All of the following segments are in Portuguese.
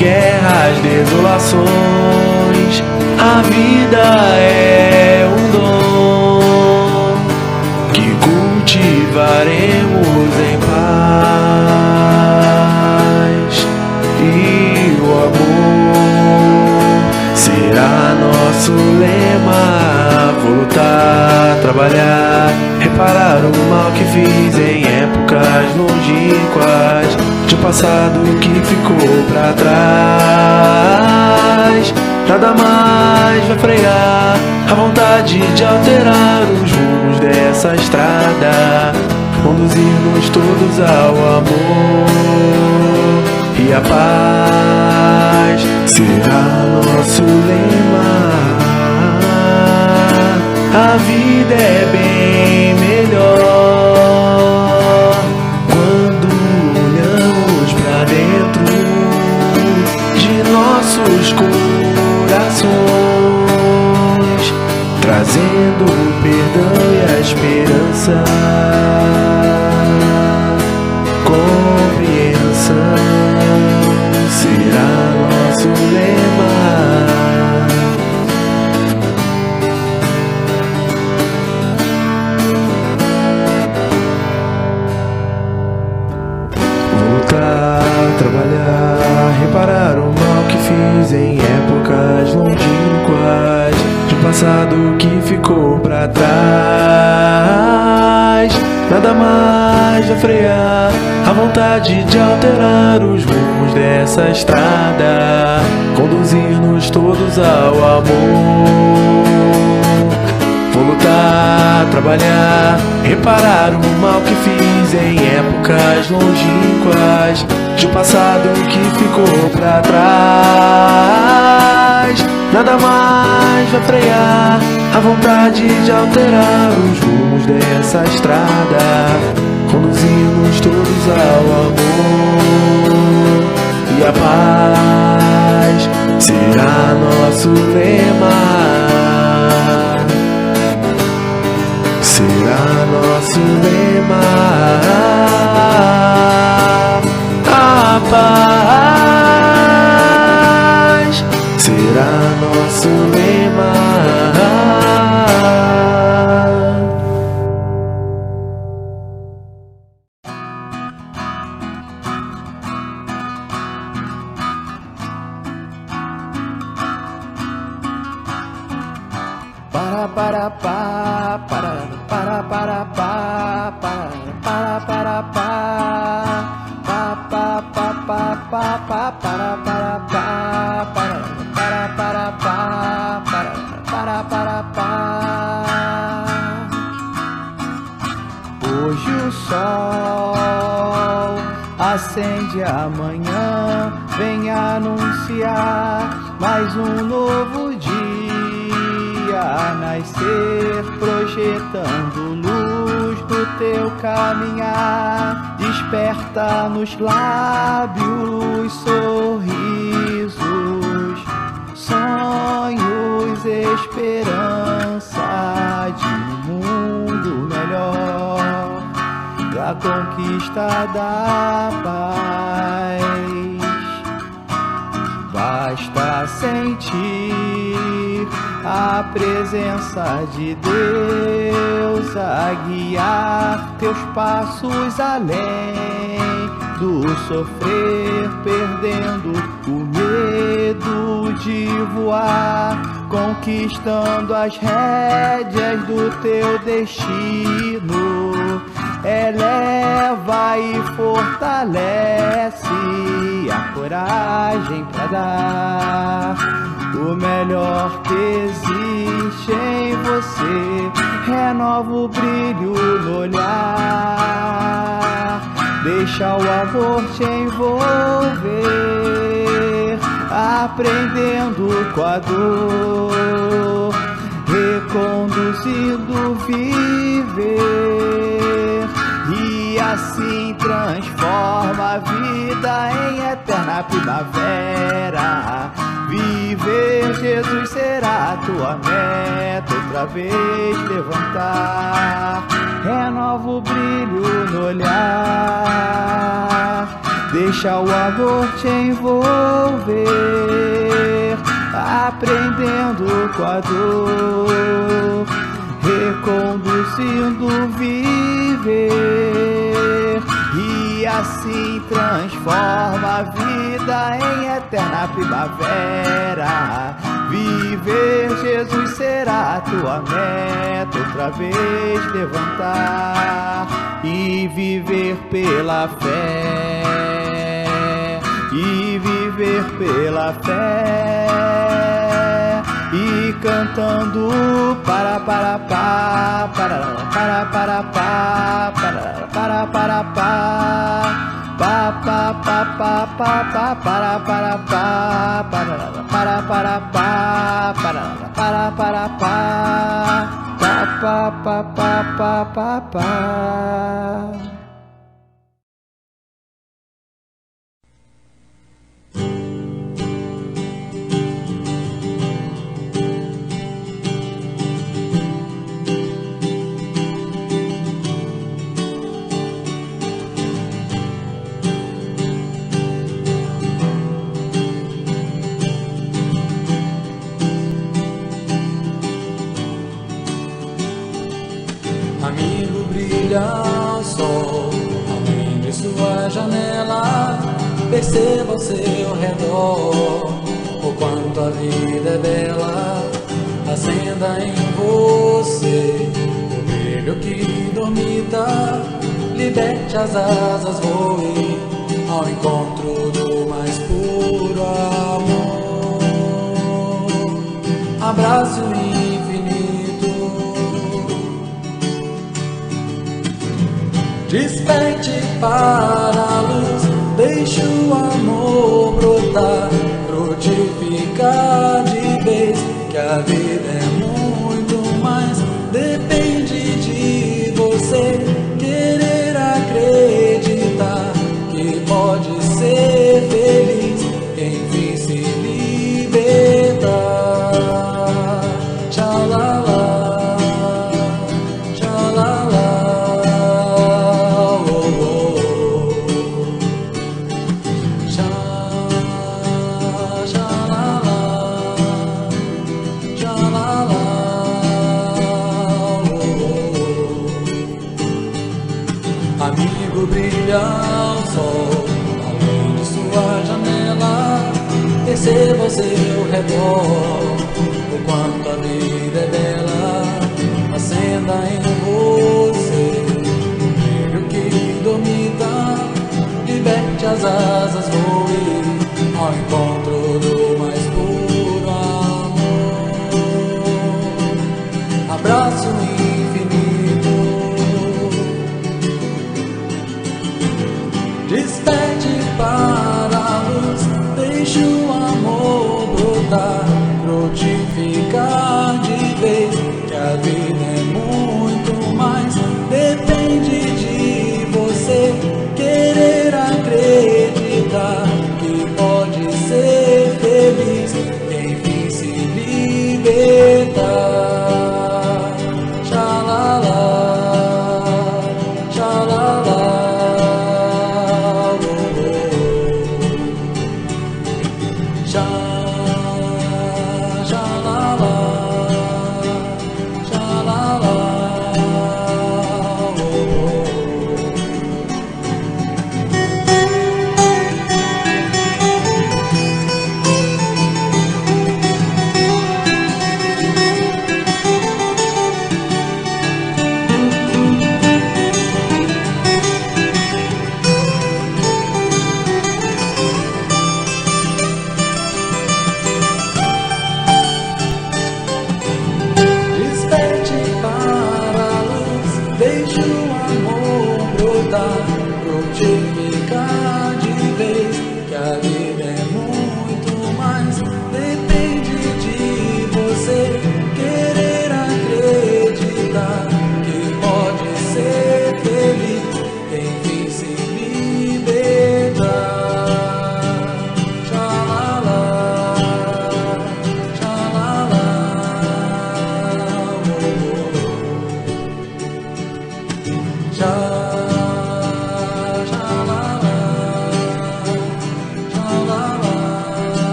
guerras, desolações. A vida é um dom que cultivaremos em paz, e o amor será nosso lema. Vou lutar, trabalhar, reparar o mal que fiz em épocas longínquas, de passado que ficou pra trás. Nada mais vai frear a vontade de alterar os rumos dessa estrada, conduzir-nos todos ao amor, e a paz será nosso lema. A vida é bem melhor quando olhamos pra dentro de nossos corações, trazendo o perdão e a esperança, compreensão será nosso lema. Trabalhar, reparar o mal que fiz em épocas longínquas, de passado que ficou pra trás. Nada mais vai frear a vontade de alterar os rumos dessa estrada, conduzir-nos todos ao amor. Vou lutar, trabalhar, reparar o mal que fiz em épocas longínquas, de passado que ficou pra trás. Nada mais vai frear a vontade de alterar os rumos dessa estrada, conduzir-nos todos ao amor, e a paz será nosso lema. Será nosso lema. A paz será nosso lema. Para hoje o sol acende amanhã, vem anunciar mais um novo dia a nascer, projetando luz no teu caminhar. Desperta nos lábios sorrisos, sonhos, esperança de um mundo melhor, da conquista da paz. Basta sentir a presença de Deus a guiar teus passos além do sofrer, perdendo o medo de voar, conquistando as rédeas do teu destino. Eleva e fortalece a coragem pra dar o melhor que existe em você. Renova o brilho no olhar, deixa o amor te envolver, aprendendo com a dor, reconduzindo viver, e assim transforma a vida em eterna primavera. Viver Jesus será a tua meta, outra vez levantar. Renova o brilho no olhar, deixa Deixa o amor te envolver, aprendendo com a dor, reconduzindo viver, e assim transforma a vida em eterna primavera. Viver, Jesus, será tua meta. Outra vez levantar e viver pela fé, e viver pela fé, e cantando para pá, para pá, para pá, para pá, pá pá pá pá pá pá para pá, para pá, pá pá pá pá pá. Amigo, brilha o sol além de sua janela. Perceba ao seu redor o quanto a vida é bela. Acenda em você o brilho que dormita. Liberte as asas, voe ao encontro do mais puro amor. Abraço infinito, desperte para a luz, deixe o amor brotar, frutificar de vez, que a vida é muito mais, depende de você querer acreditar que pode ser feliz, enfim se libertar. Tchalala, tchalala. Amigo, brilha o sol além de sua janela. Perceba ao seu redor o quanto a vida é bela. Acenda em você o brilho que dormita. Liberte as asas, voe ao encontro do mais puro amor. Abraço infinito, desperte para a luz, deixe o amor brotar, frutificar de vez, que a vida é muito mais, depende de você querer acreditar que pode ser feliz, enfim se libertar. Tchalala, tchalala.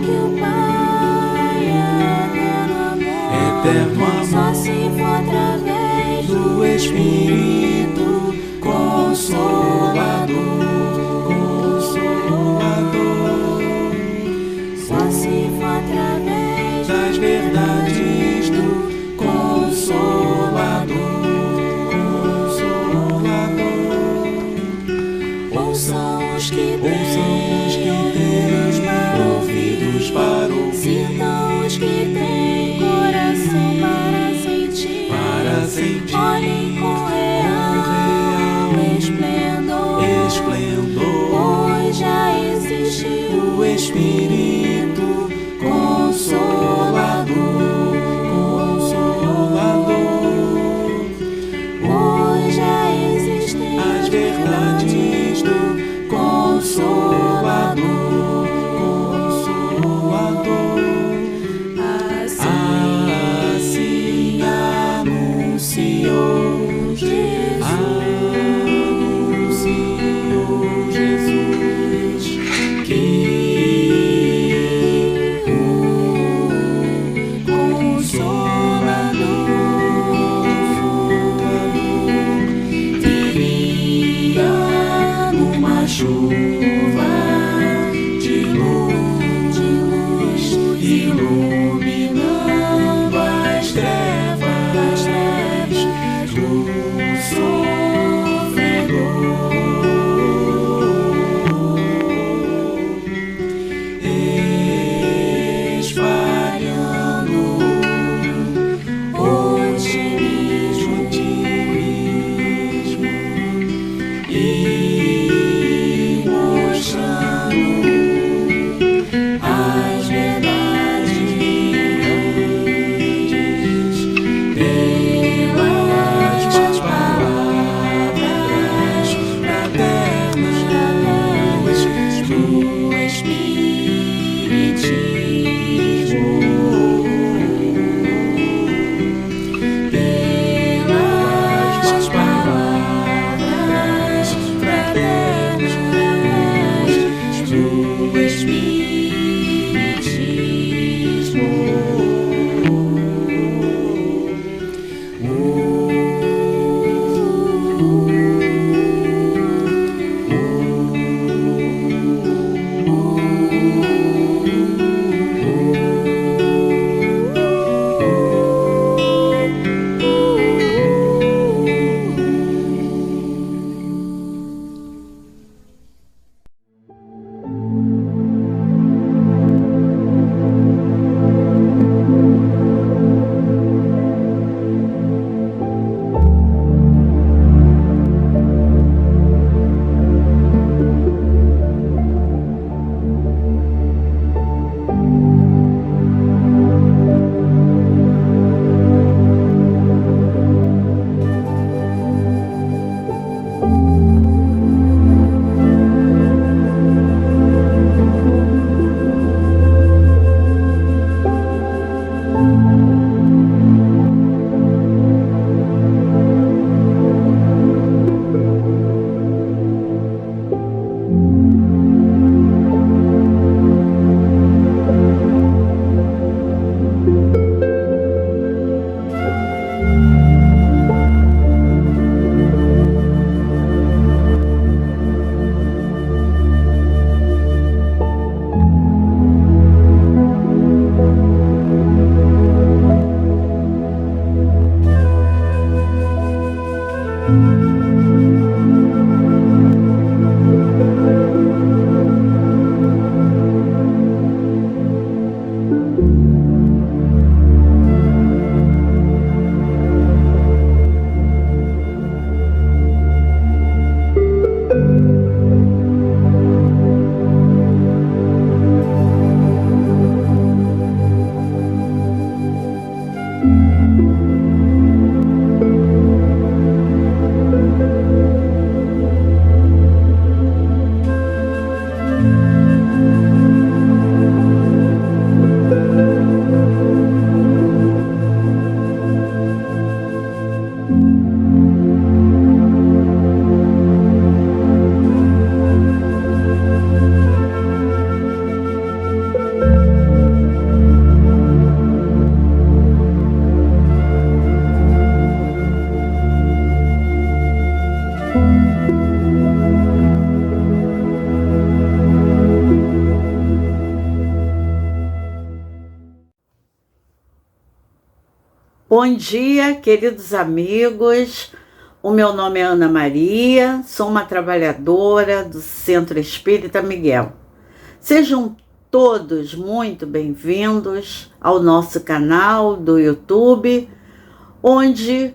que o Pai é eterno amor, só se for através do Espírito Consolador. Só se for através das verdades do Consolador. Ouçam os que têm ouvidos para ouvir, sintam os que têm coração para sentir, olhem com real esplendor Bom dia, queridos amigos. O meu nome é Ana Maria, sou uma trabalhadora do Centro Espírita Miguel. Sejam todos muito bem-vindos ao nosso canal do YouTube, onde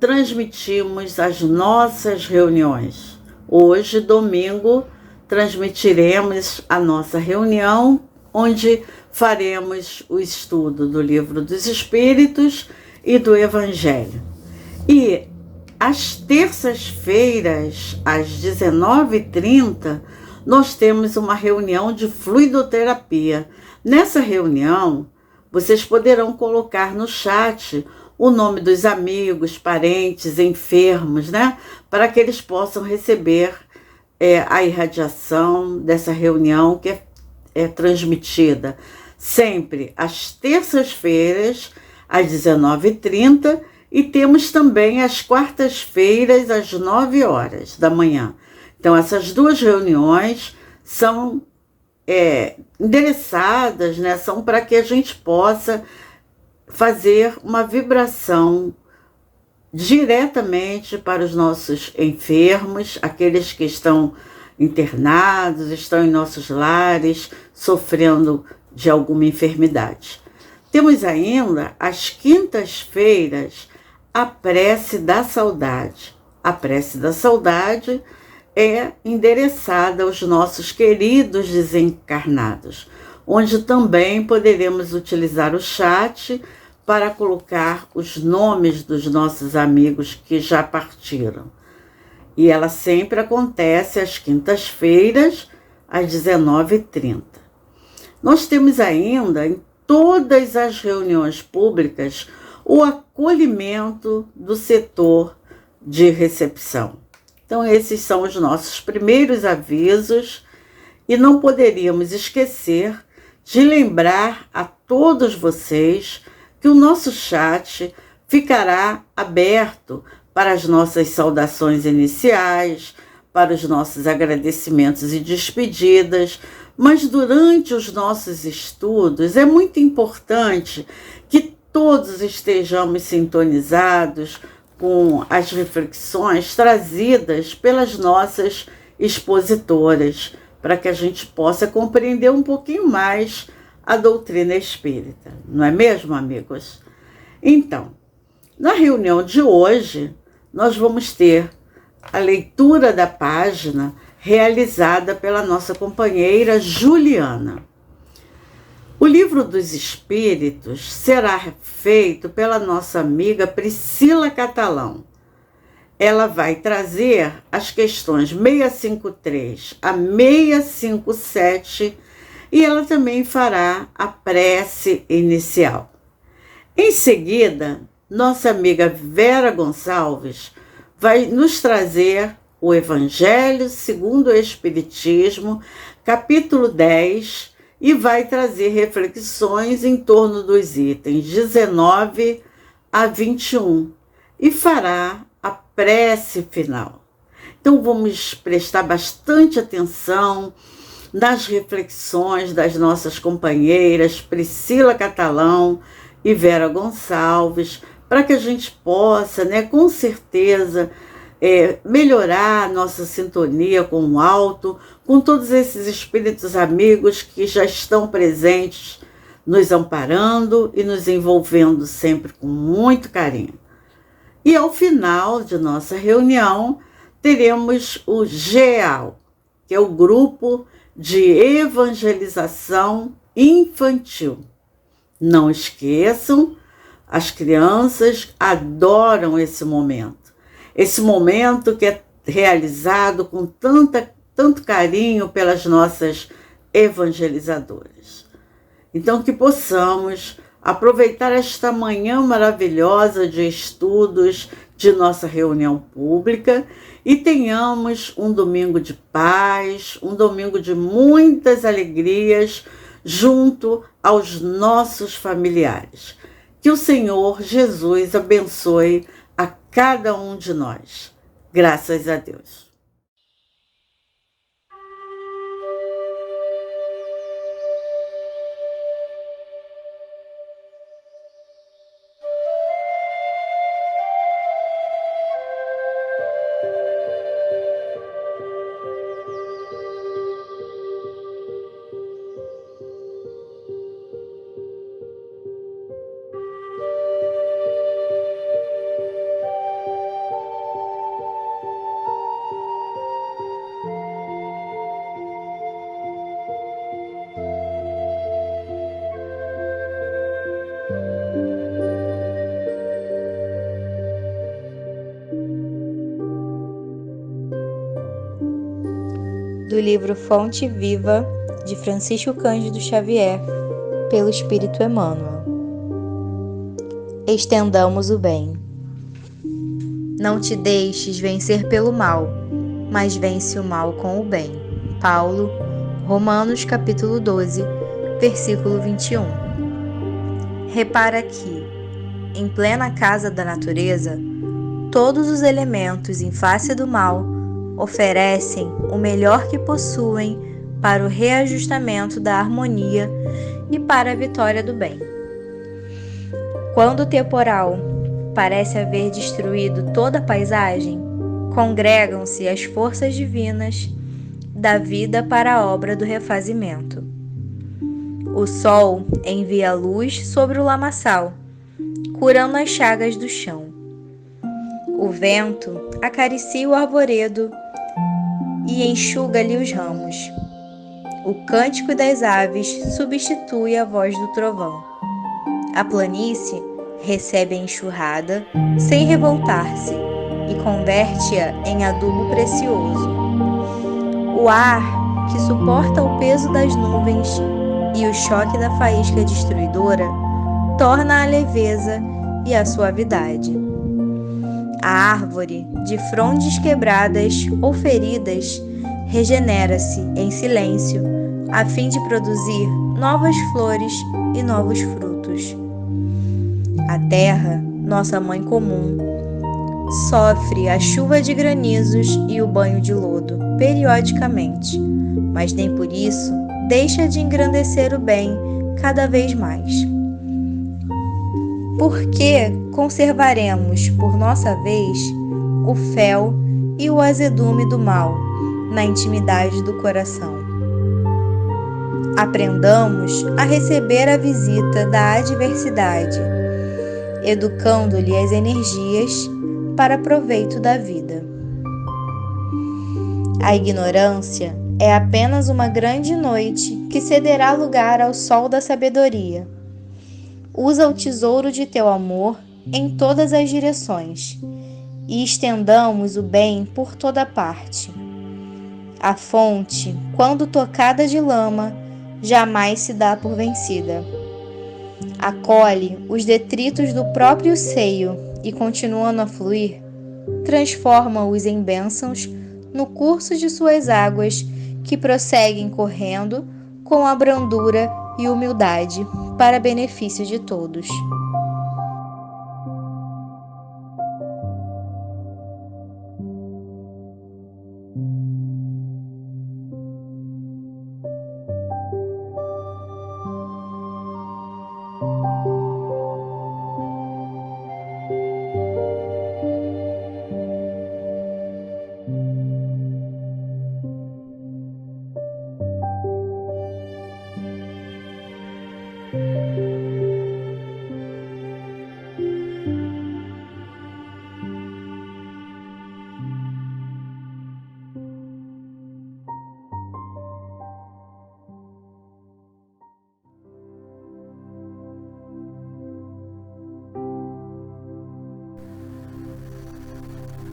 transmitimos as nossas reuniões. Hoje, domingo, transmitiremos a nossa reunião, onde faremos o estudo do Livro dos Espíritos e do Evangelho. E às terças-feiras, às 19h30, nós temos uma reunião de fluidoterapia. Nessa reunião, vocês poderão colocar no chat o nome dos amigos, parentes, enfermos, né? Para que eles possam receber a irradiação dessa reunião que é transmitida sempre às terças-feiras, às 19h30, e temos também às quartas-feiras, às 9h da manhã. Então, essas duas reuniões são endereçadas, né? São para que a gente possa fazer uma vibração diretamente para os nossos enfermos, aqueles que estão internados, estão em nossos lares, sofrendo de alguma enfermidade. Temos ainda, às quintas-feiras, a prece da saudade. A prece da saudade é endereçada aos nossos queridos desencarnados, onde também poderemos utilizar o chat para colocar os nomes dos nossos amigos que já partiram. E ela sempre acontece às quintas-feiras, às 19h30. Nós temos ainda, em todas as reuniões públicas, o acolhimento do setor de recepção. Então, esses são os nossos primeiros avisos, e não poderíamos esquecer de lembrar a todos vocês que o nosso chat ficará aberto para as nossas saudações iniciais, para os nossos agradecimentos e despedidas, mas durante os nossos estudos é muito importante que todos estejamos sintonizados com as reflexões trazidas pelas nossas expositoras, para que a gente possa compreender um pouquinho mais a doutrina espírita. Não é mesmo, amigos? Então, na reunião de hoje, nós vamos ter a leitura da página realizada pela nossa companheira Juliana. O Livro dos Espíritos será feito pela nossa amiga Priscila Catalão. Ela vai trazer as questões 653 a 657 e ela também fará a prece inicial. Em seguida, nossa amiga Vera Gonçalves vai nos trazer o Evangelho segundo o Espiritismo, capítulo 10, e vai trazer reflexões em torno dos itens 19 a 21 e fará a prece final. Então vamos prestar bastante atenção nas reflexões das nossas companheiras Priscila Catalão e Vera Gonçalves, para que a gente possa, né, com certeza, melhorar a nossa sintonia com o alto, com todos esses espíritos amigos que já estão presentes, nos amparando e nos envolvendo sempre com muito carinho. E ao final de nossa reunião, teremos o GEAL, que é o Grupo de Evangelização Infantil. Não esqueçam, as crianças adoram esse momento. Esse momento que é realizado com tanto carinho pelas nossas evangelizadoras. Então, que possamos aproveitar esta manhã maravilhosa de estudos de nossa reunião pública e tenhamos um domingo de paz, um domingo de muitas alegrias junto aos nossos familiares. Que o Senhor Jesus abençoe a cada um de nós. Graças a Deus. do livro Fonte Viva, de Francisco Cândido Xavier, pelo Espírito Emmanuel. Estendamos o bem. Não te deixes vencer pelo mal, mas vence o mal com o bem. Paulo, Romanos capítulo 12, versículo 21. Repara que, em plena casa da natureza, todos os elementos em face do mal oferecem o melhor que possuem para o reajustamento da harmonia e para a vitória do bem. Quando o temporal parece haver destruído toda a paisagem, congregam-se as forças divinas da vida para a obra do refazimento. O sol envia luz sobre o lamaçal, curando as chagas do chão. O vento acaricia o arvoredo e enxuga-lhe os ramos. O cântico das aves substitui a voz do trovão. A planície recebe a enxurrada sem revoltar-se e converte-a em adubo precioso. O ar, que suporta o peso das nuvens e o choque da faísca destruidora, torna a leveza e a suavidade. A árvore, de frondes quebradas ou feridas, regenera-se em silêncio, a fim de produzir novas flores e novos frutos. A terra, nossa mãe comum, sofre a chuva de granizos e o banho de lodo periodicamente, mas nem por isso deixa de engrandecer o bem cada vez mais. Porque conservaremos, por nossa vez, o fel e o azedume do mal na intimidade do coração. Aprendamos a receber a visita da adversidade, educando-lhe as energias para proveito da vida. A ignorância é apenas uma grande noite que cederá lugar ao sol da sabedoria. Usa o tesouro de teu amor em todas as direções e estendamos o bem por toda parte. A fonte, quando tocada de lama, jamais se dá por vencida. Acolhe os detritos do próprio seio e, continuando a fluir, transforma-os em bênçãos no curso de suas águas que prosseguem correndo com a brandura e humildade para benefício de todos.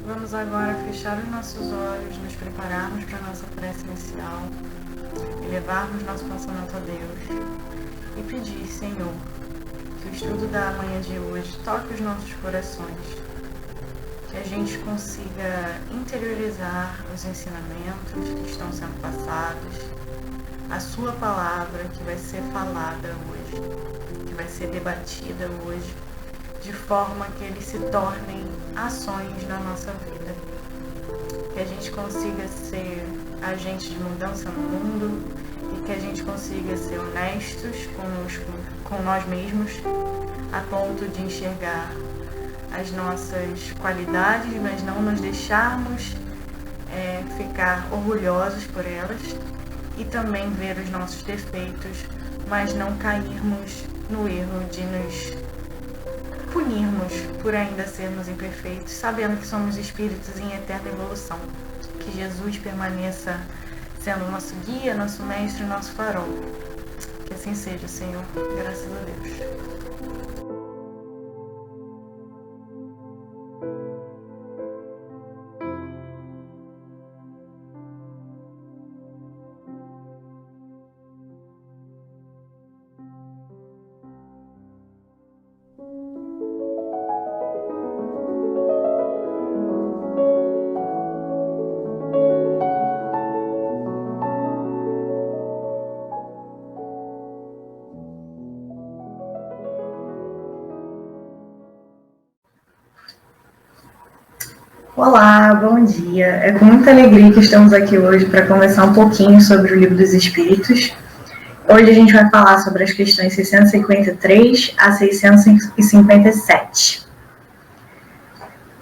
Vamos agora fechar os nossos olhos, nos prepararmos para a nossa prece inicial, elevarmos nosso pensamento a Deus e pedir, Senhor, que o estudo da manhã de hoje toque os nossos corações, que a gente consiga interiorizar os ensinamentos que estão sendo passados, a sua palavra que vai ser falada hoje, que vai ser debatida hoje, de forma que eles se tornem ações na nossa vida. Que a gente consiga ser agentes de mudança no mundo e que a gente consiga ser honestos conosco, com nós mesmos, a ponto de enxergar as nossas qualidades, mas não nos deixarmos ficar orgulhosos por elas, e também ver os nossos defeitos, mas não cairmos no erro de nos punirmos por ainda sermos imperfeitos, sabendo que somos espíritos em eterna evolução. Que Jesus permaneça sendo nosso guia, nosso mestre, nosso farol. Que assim seja, Senhor. Graças a Deus. Olá, bom dia. É com muita alegria que estamos aqui hoje para conversar um pouquinho sobre o Livro dos Espíritos. Hoje a gente vai falar sobre as questões 653 a 657.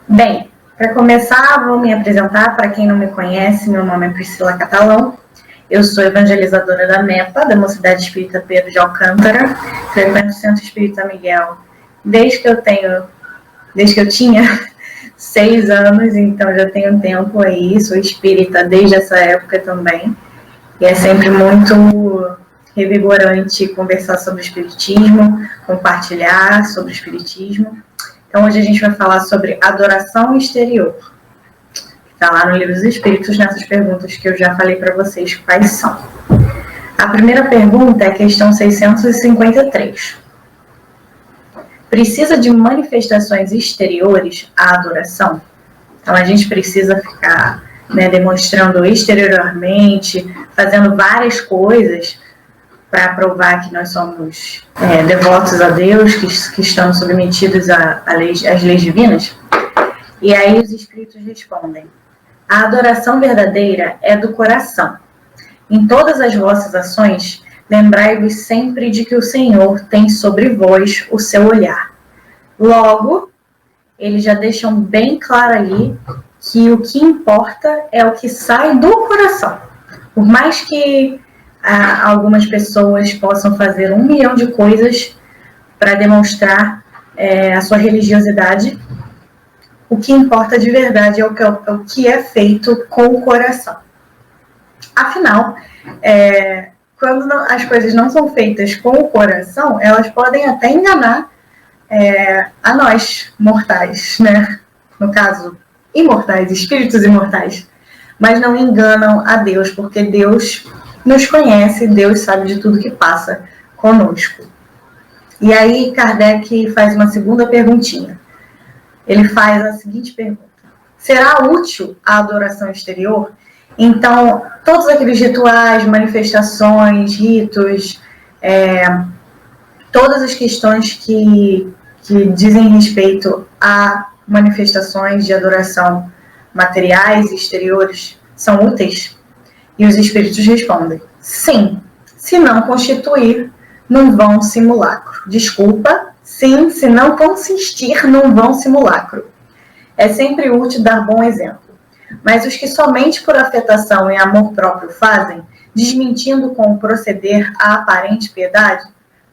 Bem, para começar, vou me apresentar. Para quem não me conhece, meu nome é Priscila Catalão. Eu sou evangelizadora da MEPA, da Mocidade Espírita Pedro de Alcântara. Frequento o Centro Espírita Miguel desde que eu tinha 6 anos, então já tenho tempo aí, sou espírita desde essa época também. E é sempre muito revigorante conversar sobre o espiritismo, compartilhar sobre o espiritismo. Então hoje a gente vai falar sobre adoração exterior. Está lá no Livro dos Espíritos, nessas perguntas que eu já falei para vocês quais são. A primeira pergunta é a questão 653. Precisa de manifestações exteriores a adoração? Então a gente precisa ficar demonstrando exteriormente, fazendo várias coisas para provar que nós somos devotos a Deus, que estamos submetidos às leis divinas? E aí os Espíritos respondem: a adoração verdadeira é do coração. Em todas as vossas ações, lembrai-vos sempre de que o Senhor tem sobre vós o seu olhar. Logo, eles já deixam bem claro ali que o que importa é o que sai do coração. Por mais que algumas pessoas possam fazer 1 milhão de coisas para demonstrar a sua religiosidade, o que importa de verdade é o que é feito com o coração. Afinal, quando as coisas não são feitas com o coração, elas podem até enganar a nós, mortais, né? No caso, imortais, espíritos imortais. Mas não enganam a Deus, porque Deus nos conhece, Deus sabe de tudo que passa conosco. E aí Kardec faz uma segunda perguntinha. Ele faz a seguinte pergunta: será útil a adoração exterior? Então, todos aqueles rituais, manifestações, ritos, todas as questões que dizem respeito a manifestações de adoração materiais e exteriores são úteis? E os Espíritos respondem: sim, se não constituir num vão simulacro. Desculpa, sim, se não consistir num vão simulacro. É sempre útil dar bom exemplo. Mas os que somente por afetação e amor próprio fazem, desmentindo com o proceder a aparente piedade,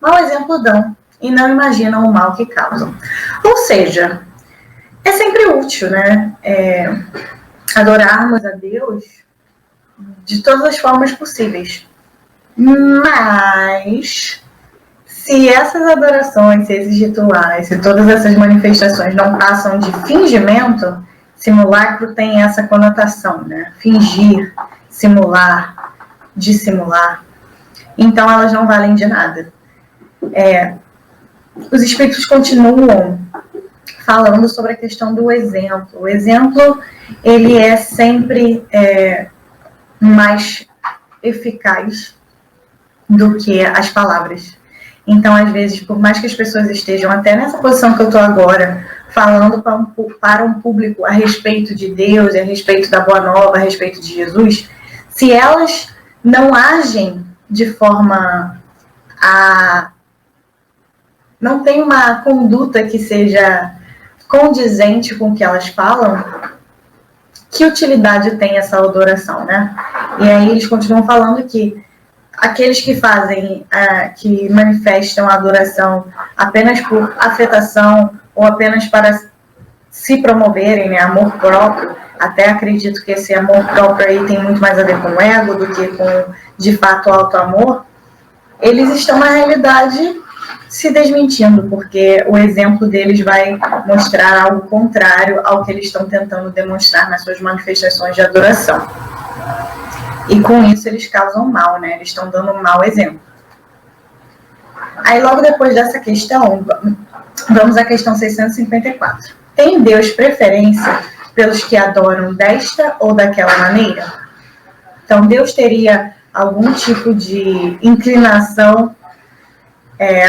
mau exemplo dão e não imaginam o mal que causam. Ou seja, é sempre útil, né? Adorarmos a Deus de todas as formas possíveis. Mas se essas adorações, se esses rituais, se todas essas manifestações não passam de fingimento, simulacro tem essa conotação, né? Fingir, simular, dissimular. Então elas não valem de nada. Os Espíritos continuam falando sobre a questão do exemplo. O exemplo, ele é sempre mais eficaz do que as palavras. Então, às vezes, por mais que as pessoas estejam até nessa posição que eu estou agora, falando para um público a respeito de Deus, a respeito da Boa Nova, a respeito de Jesus, se elas não agem de forma não tem uma conduta que seja condizente com o que elas falam, que utilidade tem essa adoração, né? E aí eles continuam falando que aqueles que fazem, que manifestam a adoração apenas por afetação ou apenas para se promoverem, né, amor próprio, até acredito que esse amor próprio aí tem muito mais a ver com o ego do que com, de fato, o auto-amor, eles estão, na realidade, se desmentindo, porque o exemplo deles vai mostrar algo contrário ao que eles estão tentando demonstrar nas suas manifestações de adoração. E com isso eles causam mal, né? Eles estão dando um mau exemplo. Aí logo depois dessa questão, vamos à questão 654. Tem Deus preferência pelos que adoram desta ou daquela maneira? Então Deus teria algum tipo de inclinação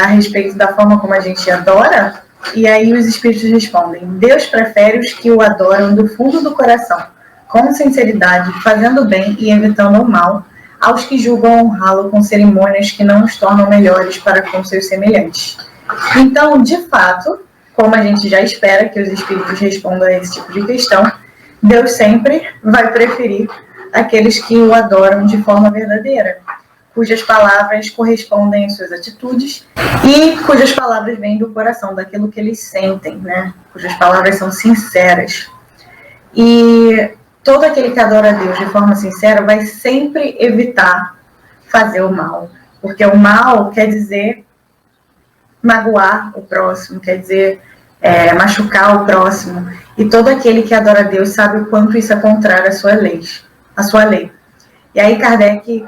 a respeito da forma como a gente adora? E aí os espíritos respondem: Deus prefere os que o adoram do fundo do coração, com sinceridade, fazendo bem e evitando o mal, aos que julgam honrá-lo com cerimônias que não os tornam melhores para com seus semelhantes. Então, de fato, como a gente já espera que os espíritos respondam a esse tipo de questão, Deus sempre vai preferir aqueles que o adoram de forma verdadeira, cujas palavras correspondem às suas atitudes e cujas palavras vêm do coração, daquilo que eles sentem, né? Cujas palavras são sinceras. E todo aquele que adora a Deus de forma sincera vai sempre evitar fazer o mal, porque o mal quer dizer magoar o próximo, quer dizer machucar o próximo, e todo aquele que adora a Deus sabe o quanto isso é contrário à sua lei. E aí Kardec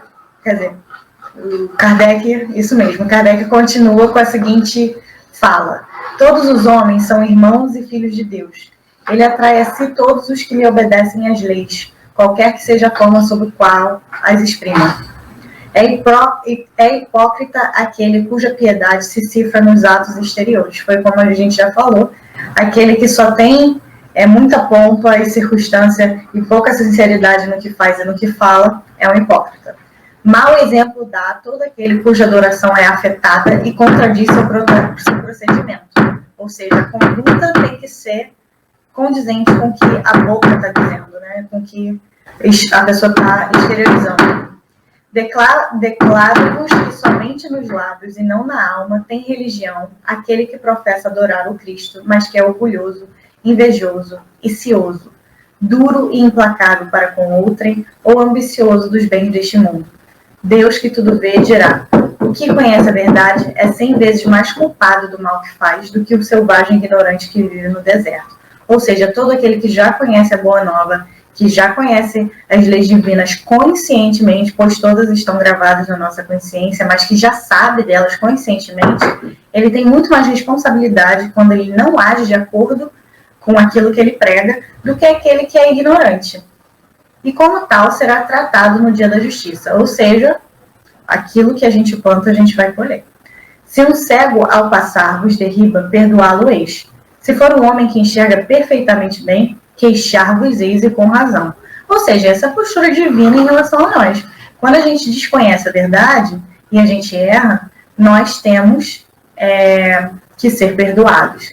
continua com a seguinte fala: todos os homens são irmãos e filhos de Deus. Ele atrai a si todos os que lhe obedecem às leis, qualquer que seja a forma sob a qual as exprimam. É hipócrita aquele cuja piedade se cifra nos atos exteriores. Foi como a gente já falou, aquele que só tem muita pompa e circunstância e pouca sinceridade no que faz e no que fala, é um hipócrita. Mau exemplo dá todo aquele cuja adoração é afetada e contradiz seu procedimento. Ou seja, a conduta tem que ser condizente com o que a boca está dizendo, né? Com o que a pessoa está exteriorizando. Declaro-vos que somente nos lábios e não na alma tem religião aquele que professa adorar o Cristo, mas que é orgulhoso, invejoso e cioso, duro e implacável para com outrem ou ambicioso dos bens deste mundo. Deus que tudo vê dirá: o que conhece a verdade é 100 vezes mais culpado do mal que faz do que o selvagem ignorante que vive no deserto. Ou seja, todo aquele que já conhece a boa nova, que já conhece as leis divinas conscientemente, pois todas estão gravadas na nossa consciência, mas que já sabe delas conscientemente, ele tem muito mais responsabilidade quando ele não age de acordo com aquilo que ele prega, do que aquele que é ignorante. E como tal, será tratado no dia da justiça, ou seja, aquilo que a gente planta, a gente vai colher. Se um cego ao passar vos derriba, perdoá-lo-eis. Se for um homem que enxerga perfeitamente bem, queixar-vos-eis e com razão. Ou seja, essa postura divina em relação a nós. Quando a gente desconhece a verdade e a gente erra, nós temos que ser perdoados.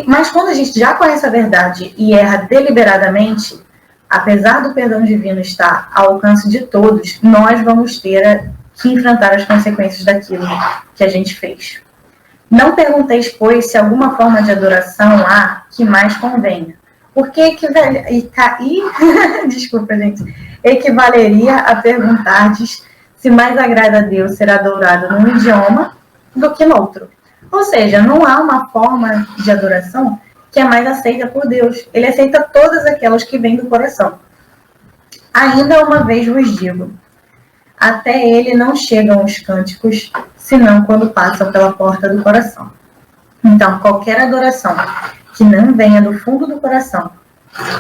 Mas quando a gente já conhece a verdade e erra deliberadamente, apesar do perdão divino estar ao alcance de todos, nós vamos ter que enfrentar as consequências daquilo que a gente fez. Não pergunteis, pois, se alguma forma de adoração há que mais convenha. Porque equivaleria a perguntardes se mais agrada a Deus ser adorado num idioma do que no outro. Ou seja, não há uma forma de adoração que é mais aceita por Deus. Ele aceita todas aquelas que vêm do coração. Ainda uma vez vos digo, até ele não chegam os cânticos, senão quando passam pela porta do coração. Então, qualquer adoração que não venha do fundo do coração,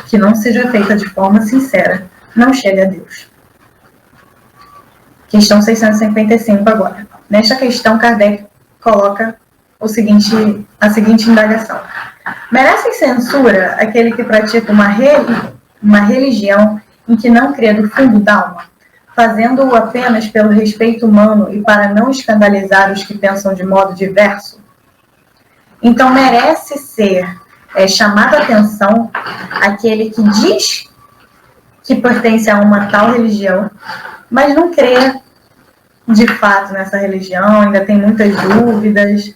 que não seja feita de forma sincera, não chega a Deus. Questão 655 agora. Nesta questão, Kardec coloca a seguinte indagação. Merece censura aquele que pratica uma religião em que não crê do fundo da alma, fazendo-o apenas pelo respeito humano e para não escandalizar os que pensam de modo diverso? Então, merece ser chamado a atenção aquele que diz que pertence a uma tal religião, mas não crê de fato nessa religião, ainda tem muitas dúvidas,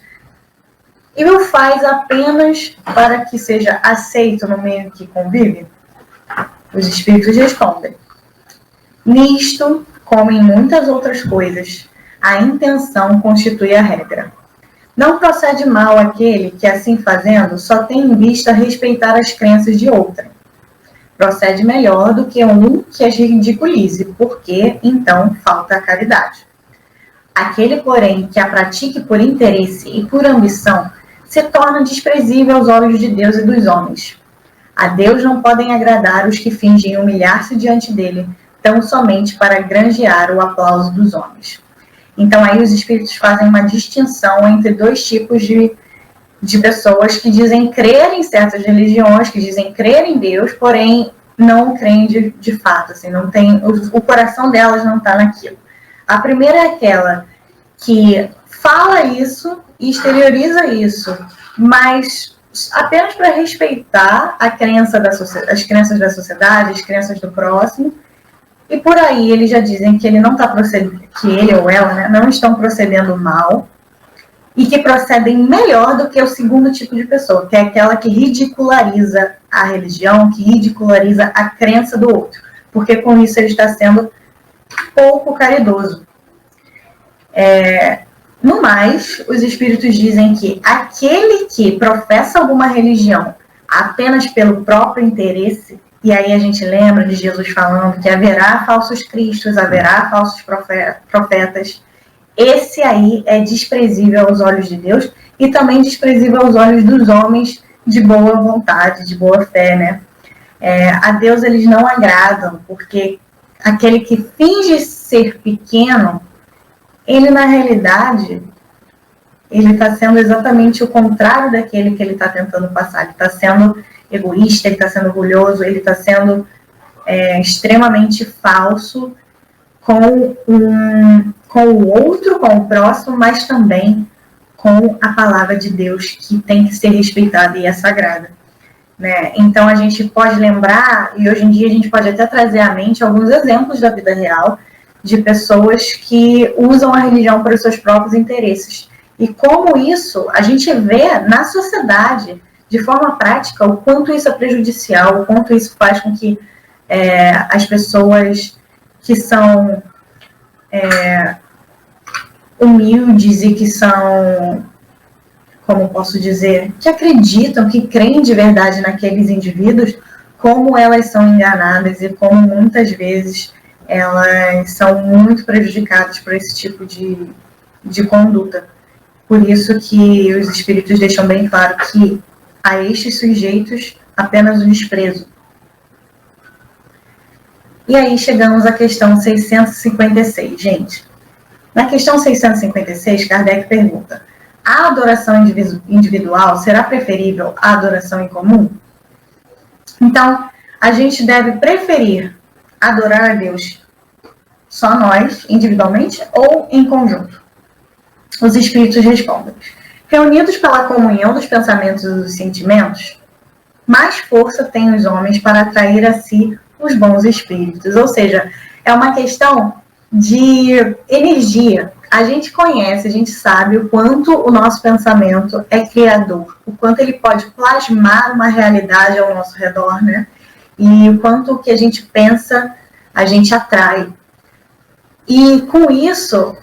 e o faz apenas para que seja aceito no meio que convive? Os espíritos respondem: nisto, como em muitas outras coisas, a intenção constitui a regra. Não procede mal aquele que, assim fazendo, só tem em vista respeitar as crenças de outrem. Procede melhor do que um que as ridiculize, porque, então, falta a caridade. Aquele, porém, que a pratique por interesse e por ambição, se torna desprezível aos olhos de Deus e dos homens. A Deus não podem agradar os que fingem humilhar-se diante dele, tão somente para granjear o aplauso dos homens. Então, aí os espíritos fazem uma distinção entre dois tipos de pessoas que dizem crer em certas religiões, que dizem crer em Deus, porém não creem de fato, assim, não tem, o coração delas não está naquilo. A primeira é aquela que fala isso e exterioriza isso, mas apenas para respeitar a crença as crenças da sociedade, as crenças do próximo, e por aí eles já dizem que ele não está procedendo, que ele ou ela, né, não estão procedendo mal, e que procedem melhor do que o segundo tipo de pessoa, que é aquela que ridiculariza a religião, que ridiculariza a crença do outro, porque com isso ele está sendo pouco caridoso. No mais, os espíritos dizem que aquele que professa alguma religião apenas pelo próprio interesse, e aí a gente lembra de Jesus falando que haverá falsos cristos, haverá falsos profetas, esse aí é desprezível aos olhos de Deus e também desprezível aos olhos dos homens de boa vontade, de boa fé, né? A Deus eles não agradam, porque aquele que finge ser pequeno, ele na realidade, ele está sendo exatamente o contrário daquele que ele está tentando passar. Ele está sendo egoísta, ele está sendo orgulhoso, ele está sendo extremamente falso com o outro, com o próximo, mas também com a palavra de Deus, que tem que ser respeitada e é sagrada. Né? Então a gente pode lembrar, e hoje em dia a gente pode até trazer à mente alguns exemplos da vida real de pessoas que usam a religião para os seus próprios interesses. E como isso, a gente vê na sociedade, de forma prática, o quanto isso é prejudicial, o quanto isso faz com que as pessoas que são humildes e que são, como posso dizer, que acreditam, que creem de verdade naqueles indivíduos, como elas são enganadas e como muitas vezes elas são muito prejudicadas por esse tipo de conduta. Por isso que os espíritos deixam bem claro que a estes sujeitos apenas o desprezo. E aí chegamos à questão 656, gente. Na questão 656, Kardec pergunta: a adoração individual será preferível à adoração em comum? Então, a gente deve preferir adorar a Deus só nós, individualmente, ou em conjunto? Os espíritos respondem: reunidos pela comunhão dos pensamentos e dos sentimentos, mais força têm os homens para atrair a si os bons espíritos. Ou seja, é uma questão de energia. A gente conhece, a gente sabe o quanto o nosso pensamento é criador, o quanto ele pode plasmar uma realidade ao nosso redor, né? E o quanto o que a gente pensa, a gente atrai. E com isso,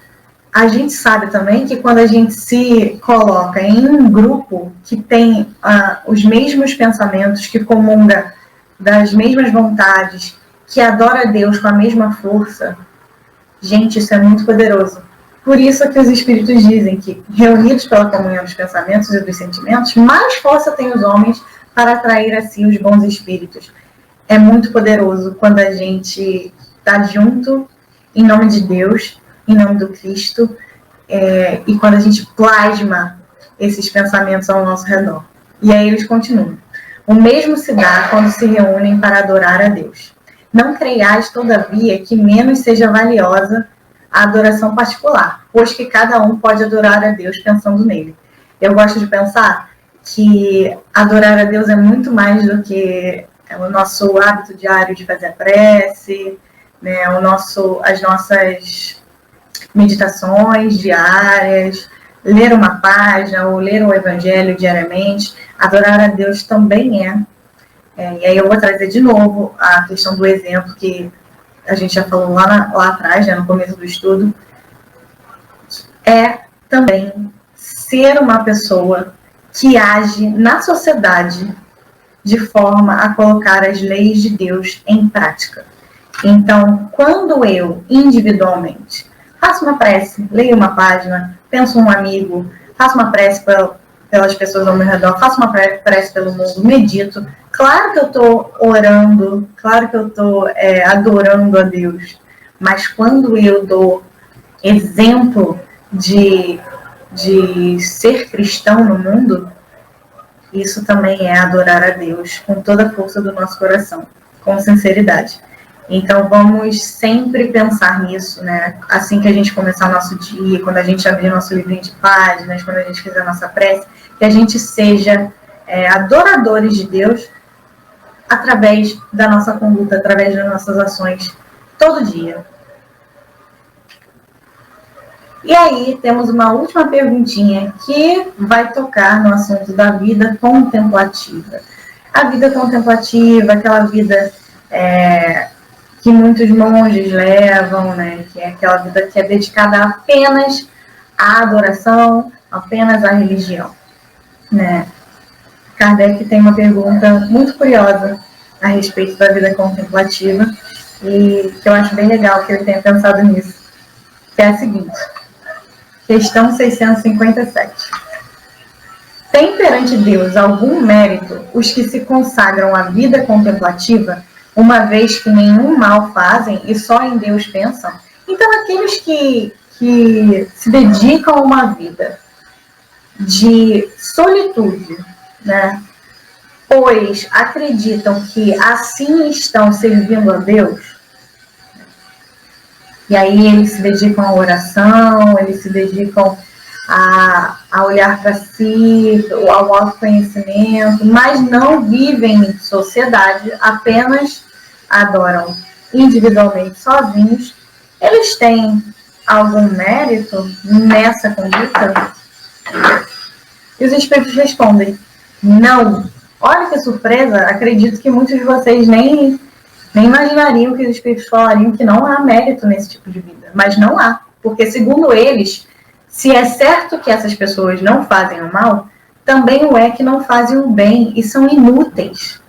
a gente sabe também que quando a gente se coloca em um grupo que tem os mesmos pensamentos, que comunga das mesmas vontades, que adora a Deus com a mesma força, gente, isso é muito poderoso. Por isso que os espíritos dizem que, reunidos pela comunhão dos pensamentos e dos sentimentos, mais força têm os homens para atrair a si os bons espíritos. É muito poderoso quando a gente está junto em nome de Deus, em nome do Cristo, e quando a gente plasma esses pensamentos ao nosso redor. E aí eles continuam: o mesmo se dá quando se reúnem para adorar a Deus. Não creiais, todavia, que menos seja valiosa a adoração particular, pois que cada um pode adorar a Deus pensando nele. Eu gosto de pensar que adorar a Deus é muito mais do que o nosso hábito diário de fazer a prece, né, as nossas meditações diárias, ler uma página ou ler o Evangelho diariamente. Adorar a Deus também e aí eu vou trazer de novo a questão do exemplo que a gente já falou lá atrás, no começo do estudo, é também ser uma pessoa que age na sociedade de forma a colocar as leis de Deus em prática. Então, quando eu, individualmente, faço uma prece, leio uma página, penso um amigo, faço uma prece pelas pessoas ao meu redor, faço uma prece pelo mundo, medito, claro que eu estou orando, claro que eu estou adorando a Deus, mas quando eu dou exemplo de ser cristão no mundo, Isso também é adorar a Deus com toda a força do nosso coração, com sinceridade. Então vamos sempre pensar nisso, né? Assim que a gente começar o nosso dia, quando a gente abrir nosso livrinho de páginas, quando a gente fizer a nossa prece, que a gente seja adoradores de Deus através da nossa conduta, através das nossas ações, todo dia. E aí temos uma última perguntinha que vai tocar no assunto da vida contemplativa. A vida contemplativa, aquela vida que muitos monges levam, né? Que é aquela vida que é dedicada apenas à adoração, apenas à religião, né? Kardec tem uma pergunta muito curiosa a respeito da vida contemplativa e que eu acho bem legal que ele tenha pensado nisso, que é a seguinte: questão 657. Tem perante Deus algum mérito os que se consagram à vida contemplativa, uma vez que nenhum mal fazem e só em Deus pensam? Então, aqueles que se dedicam a uma vida de solitude, né, pois acreditam que assim estão servindo a Deus, e aí eles se dedicam à oração, eles se dedicam a olhar para si, ao autoconhecimento, mas não vivem em sociedade, apenas adoram individualmente, sozinhos. Eles têm algum mérito nessa conduta? E os espíritos respondem: não. Olha que surpresa, acredito que muitos de vocês nem imaginariam que os espíritos falariam que não há mérito nesse tipo de vida. Mas não há, porque segundo eles, se é certo que essas pessoas não fazem o mal, também o é que não fazem o bem e são inúteis.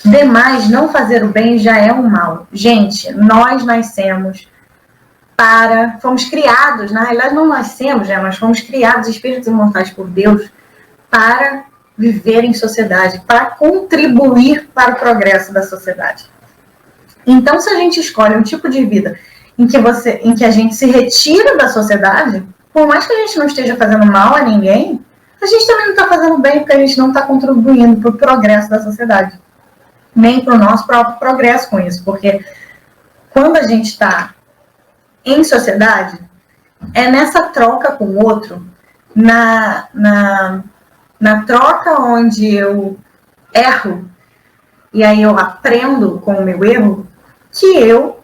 Demais, não fazer o bem já é um mal. Gente, nós nascemos fomos criados, na realidade não nascemos, né, mas fomos criados, espíritos imortais por Deus, para viver em sociedade, para contribuir para o progresso da sociedade. Então, se a gente escolhe um tipo de vida em que a gente se retira da sociedade, por mais que a gente não esteja fazendo mal a ninguém, a gente também não está fazendo bem, porque a gente não está contribuindo para o progresso da sociedade, nem para o nosso próprio progresso com isso, porque quando a gente está em sociedade, é nessa troca com o outro, na troca onde eu erro, e aí eu aprendo com o meu erro, que eu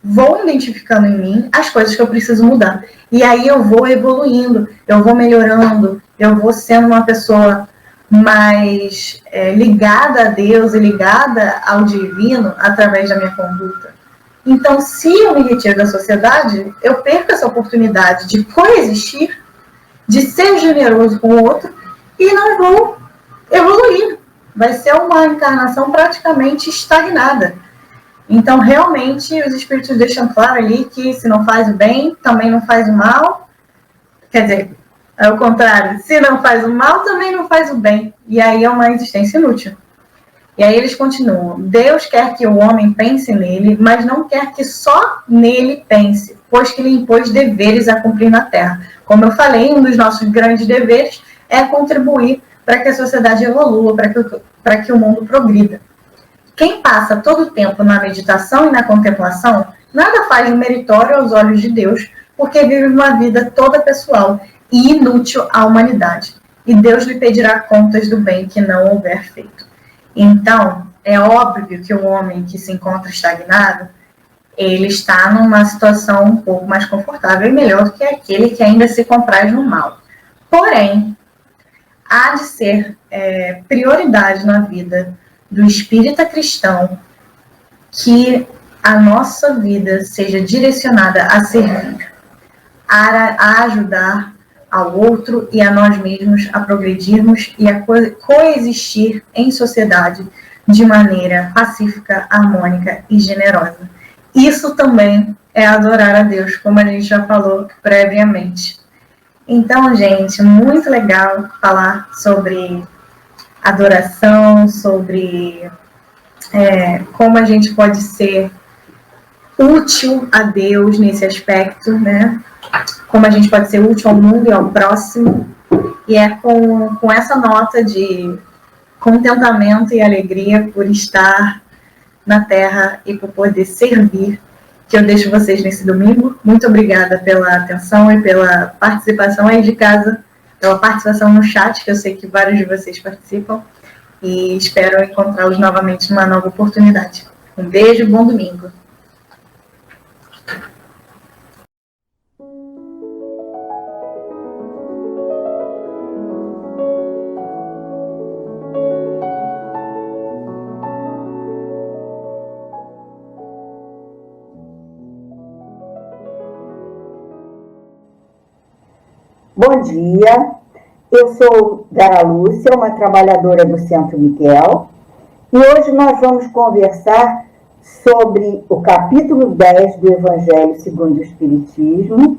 vou identificando em mim as coisas que eu preciso mudar. E aí eu vou evoluindo, eu vou melhorando, eu vou sendo uma pessoa mais ligada a Deus e ligada ao divino através da minha conduta. Então, se eu me retiro da sociedade, eu perco essa oportunidade de coexistir, de ser generoso com o outro, e não vou evoluir. Vai ser uma encarnação praticamente estagnada. Então, realmente, os espíritos deixam claro ali que se não faz o bem, também não faz o mal. Quer dizer, é o contrário. Se não faz o mal, também não faz o bem. E aí é uma existência inútil. E aí eles continuam: Deus quer que o homem pense nele, mas não quer que só nele pense, pois que lhe impôs deveres a cumprir na terra. Como eu falei, um dos nossos grandes deveres é contribuir para que a sociedade evolua, para que o mundo progrida. Quem passa todo o tempo na meditação e na contemplação, nada faz de meritório aos olhos de Deus, porque vive uma vida toda pessoal e inútil à humanidade. E Deus lhe pedirá contas do bem que não houver feito. Então, é óbvio que o homem que se encontra estagnado, ele está numa situação um pouco mais confortável e melhor do que aquele que ainda se compraz no mal. Porém, há de ser prioridade na vida do espírita cristão que a nossa vida seja direcionada a servir, a ajudar ao outro e a nós mesmos a progredirmos e a coexistir em sociedade de maneira pacífica, harmônica e generosa. Isso também é adorar a Deus, como a gente já falou previamente. Então, gente, muito legal falar sobre adoração, sobre como a gente pode ser útil a Deus nesse aspecto, né? Como a gente pode ser útil ao mundo e ao próximo. E é com essa nota de contentamento e alegria por estar na Terra e por poder servir que eu deixo vocês nesse domingo. Muito obrigada pela atenção e pela participação aí de casa, pela participação no chat, que eu sei que vários de vocês participam, e espero encontrá-los novamente numa nova oportunidade. Um beijo, bom domingo. Bom dia, eu sou Gara Lúcia, uma trabalhadora do Centro Miguel, e hoje nós vamos conversar sobre o capítulo 10 do Evangelho segundo o Espiritismo,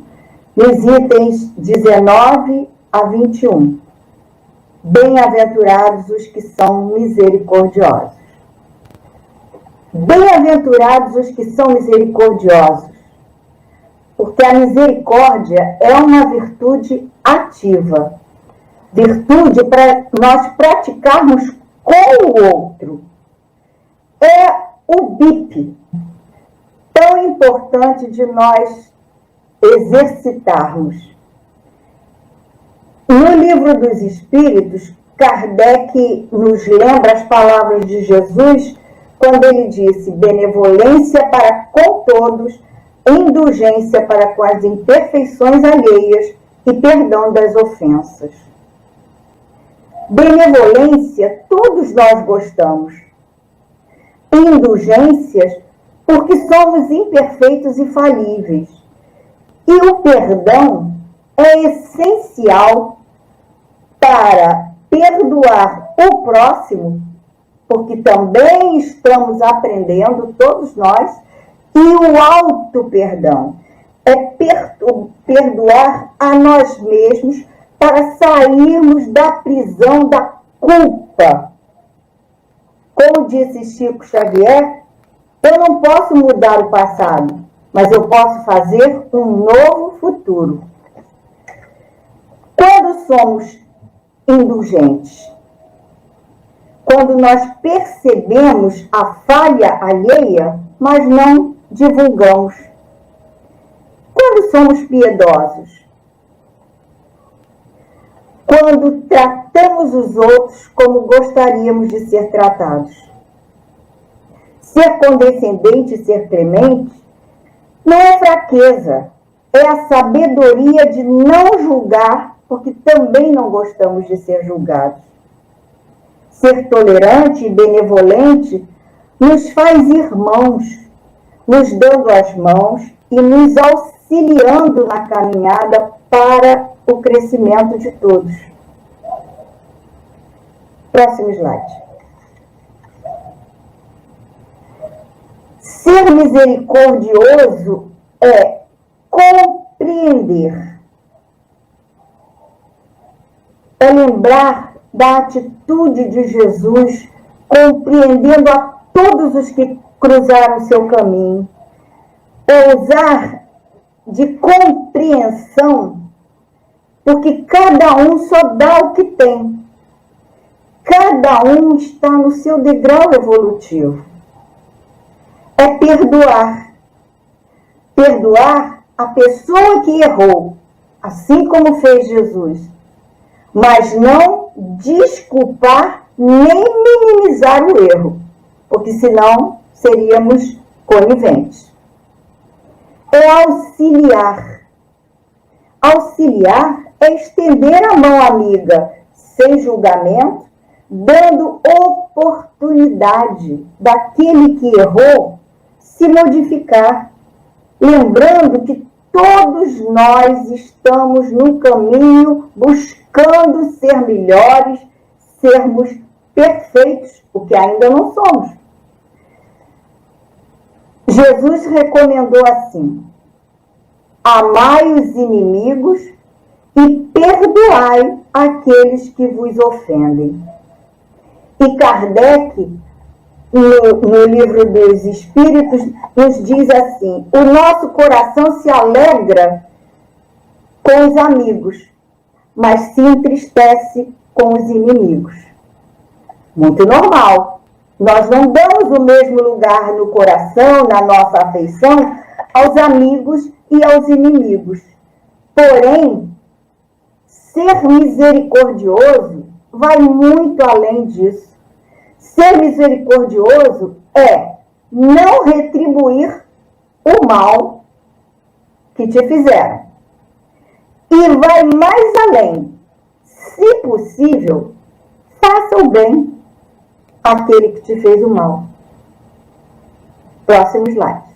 nos itens 19 a 21. Bem-aventurados os que são misericordiosos. Bem-aventurados os que são misericordiosos, porque a misericórdia é uma virtude ativa, virtude para nós praticarmos com o outro. É o BIP, tão importante de nós exercitarmos. No Livro dos Espíritos, Kardec nos lembra as palavras de Jesus quando ele disse: benevolência para com todos, indulgência para com as imperfeições alheias e perdão das ofensas. Benevolência, todos nós gostamos. Indulgências, porque somos imperfeitos e falíveis. E o perdão é essencial para perdoar o próximo, porque também estamos aprendendo, todos nós. E o auto-perdão é perdoar a nós mesmos para sairmos da prisão da culpa. Como disse Chico Xavier, eu não posso mudar o passado, mas eu posso fazer um novo futuro. Quando somos indulgentes, quando nós percebemos a falha alheia, mas não divulgamos. Quando somos piedosos, quando tratamos os outros como gostaríamos de ser tratados. Ser condescendente e ser clemente não é fraqueza, é a sabedoria de não julgar, porque também não gostamos de ser julgados. Ser tolerante e benevolente nos faz irmãos, nos dando as mãos e nos auxiliando na caminhada para o crescimento de todos. Próximo slide. Ser misericordioso é compreender, é lembrar da atitude de Jesus, compreendendo a todos os que cruzaram seu caminho, é usar de compreensão, porque cada um só dá o que tem. Cada um está no seu degrau evolutivo. É perdoar. Perdoar a pessoa que errou, assim como fez Jesus, mas não desculpar nem minimizar o erro, porque senão seríamos coniventes. É auxiliar. Auxiliar é estender a mão amiga, sem julgamento, dando oportunidade daquele que errou se modificar, lembrando que todos nós estamos no caminho buscando ser melhores, sermos perfeitos, o que ainda não somos. Jesus recomendou assim: amai os inimigos e perdoai aqueles que vos ofendem. E Kardec, no Livro dos Espíritos, nos diz assim: o nosso coração se alegra com os amigos, mas se entristece com os inimigos. Muito normal. Nós não damos o mesmo lugar no coração, na nossa afeição, aos amigos e aos inimigos. Porém, ser misericordioso vai muito além disso. Ser misericordioso é não retribuir o mal que te fizeram. E vai mais além. Se possível, faça o bem àquele que te fez o mal. Próximo slide.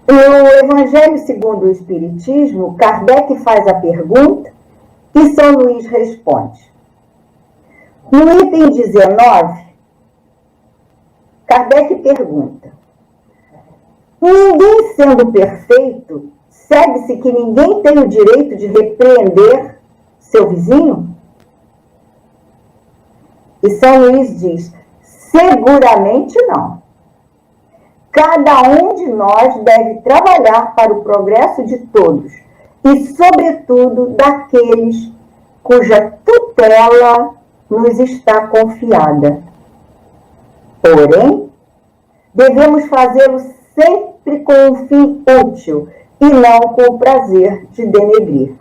No Evangelho segundo o Espiritismo, Kardec faz a pergunta e São Luís responde. No item 19, Kardec pergunta: ninguém sendo perfeito, segue-se que ninguém tem o direito de repreender seu vizinho? E São Luís diz: seguramente não. Cada um de nós deve trabalhar para o progresso de todos e, sobretudo, daqueles cuja tutela nos está confiada. Porém, devemos fazê-lo sempre com um fim útil e não com o prazer de denegrir.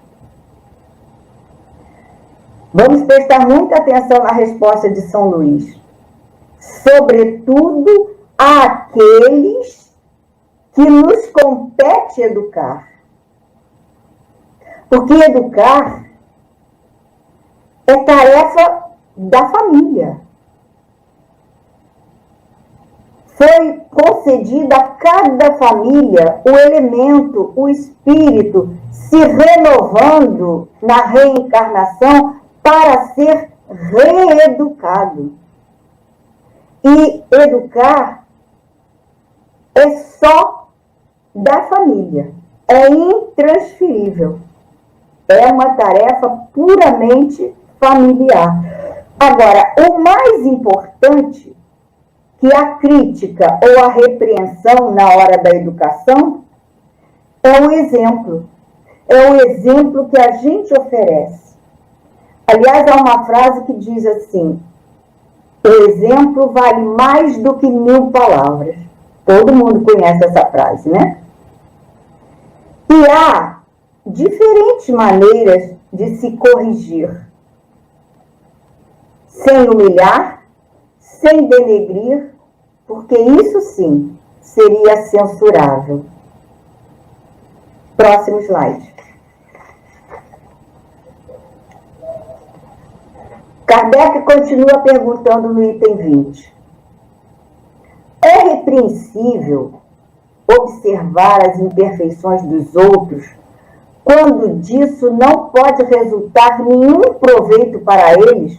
Vamos prestar muita atenção na resposta de São Luís. Sobretudo àqueles que nos compete educar. Porque educar é tarefa da família. Foi concedido a cada família o elemento, o espírito, se renovando na reencarnação para ser reeducado. E educar é só da família, é intransferível, é uma tarefa puramente familiar. Agora, o mais importante que a crítica ou a repreensão na hora da educação é o exemplo. É o exemplo que a gente oferece. Aliás, há uma frase que diz assim: o exemplo vale mais do que 1000 palavras. Todo mundo conhece essa frase, né? E há diferentes maneiras de se corrigir. Sem humilhar, sem denegrir, porque isso sim seria censurável. Próximo slide. Kardec continua perguntando no item 20. É repreensível observar as imperfeições dos outros quando disso não pode resultar nenhum proveito para eles,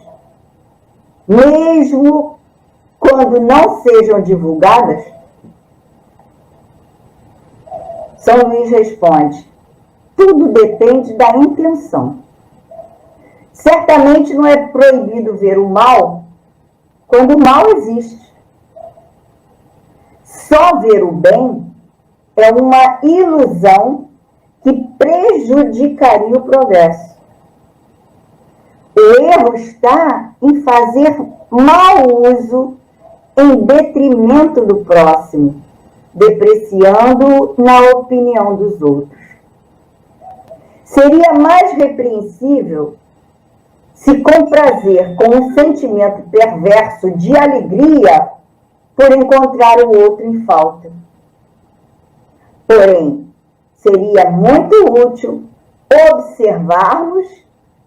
mesmo quando não sejam divulgadas? São Luís responde: tudo depende da intenção. Certamente não é proibido ver o mal quando o mal existe. Só ver o bem é uma ilusão que prejudicaria o progresso. O erro está em fazer mau uso em detrimento do próximo, depreciando na opinião dos outros. Seria mais repreensível se comprazer com um sentimento perverso de alegria por encontrar o outro em falta. Porém, seria muito útil observarmos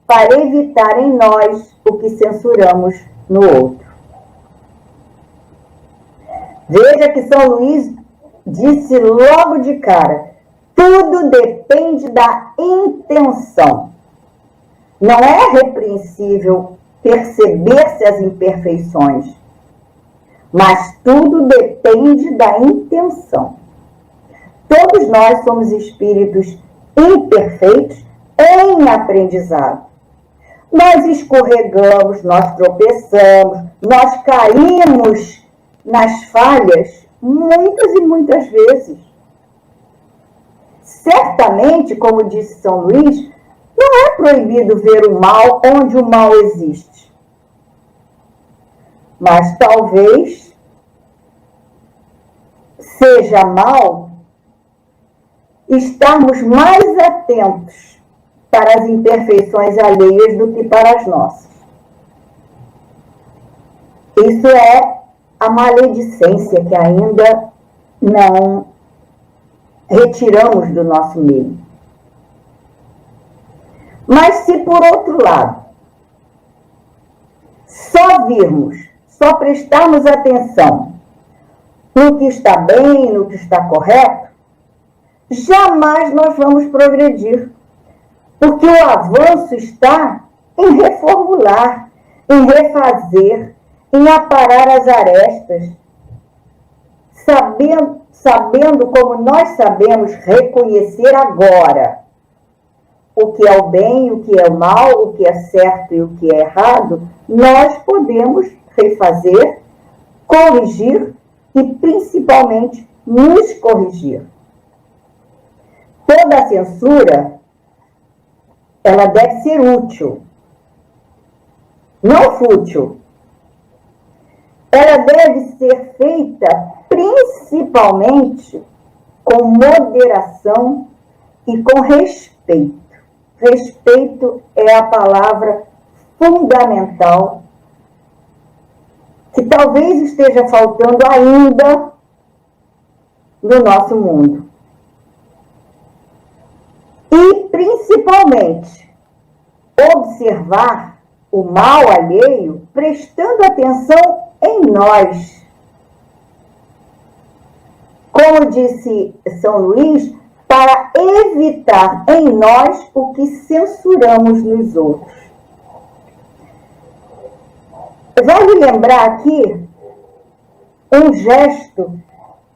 para evitar em nós o que censuramos no outro. Veja que São Luís disse logo de cara: tudo depende da intenção. Não é repreensível perceber-se as imperfeições, mas tudo depende da intenção. Todos nós somos espíritos imperfeitos em aprendizado. Nós escorregamos, nós tropeçamos, nós caímos nas falhas muitas e muitas vezes. certamente, como disse São Luís, não é proibido ver o mal onde o mal existe. Mas talvez seja mal estarmos mais atentos para as imperfeições alheias do que para as nossas. Isso é a maledicência que ainda não retiramos do nosso meio. Mas se por outro lado, só virmos, só prestarmos atenção no que está bem, no que está correto, jamais nós vamos progredir. Porque o avanço está em reformular, em refazer, em aparar as arestas, sabendo como nós sabemos reconhecer agora o que é o bem, o que é o mal, o que é certo e o que é errado, nós podemos refazer, corrigir e, principalmente, nos corrigir. Toda censura, ela deve ser útil, não fútil. Ela deve ser feita principalmente com moderação e com respeito. Respeito é a palavra fundamental que talvez esteja faltando ainda no nosso mundo. E, principalmente, observar o mal alheio prestando atenção em nós. Como disse São Luís, para evitar em nós o que censuramos nos outros. Vale lembrar aqui um gesto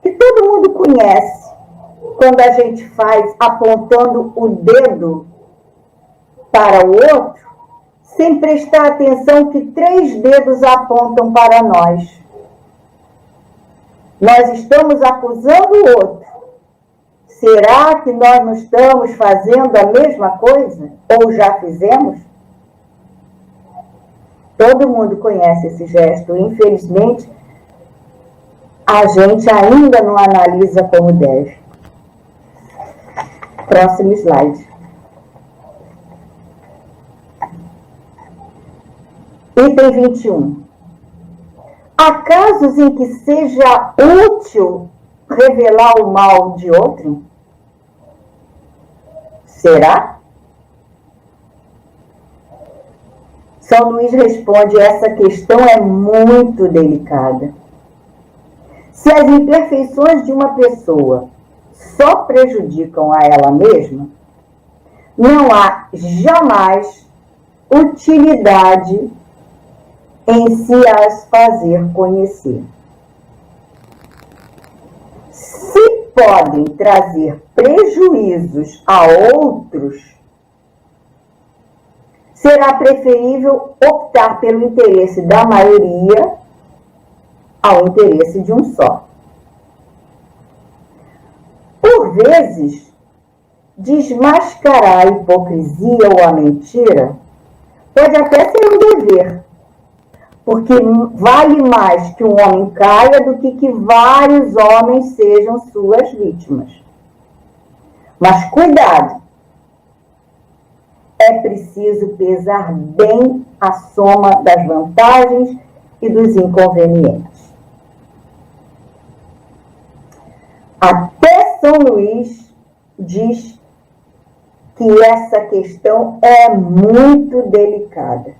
que todo mundo conhece, quando a gente faz apontando o dedo para o outro, sem prestar atenção que 3 dedos apontam para nós. Nós estamos acusando o outro. Será que nós não estamos fazendo a mesma coisa? Ou já fizemos? Todo mundo conhece esse gesto. Infelizmente, a gente ainda não analisa como deve. Próximo slide. Item 21. Há casos em que seja útil revelar o mal de outro? Será? São Luís responde: essa questão é muito delicada. Se as imperfeições de uma pessoa só prejudicam a ela mesma, não há jamais utilidade em se as fazer conhecer. Se podem trazer prejuízos a outros, será preferível optar pelo interesse da maioria ao interesse de um só. Por vezes, desmascarar a hipocrisia ou a mentira pode até ser um dever, porque vale mais que um homem caia do que vários homens sejam suas vítimas. Mas cuidado! É preciso pesar bem a soma das vantagens e dos inconvenientes. Até São Luís diz que essa questão é muito delicada.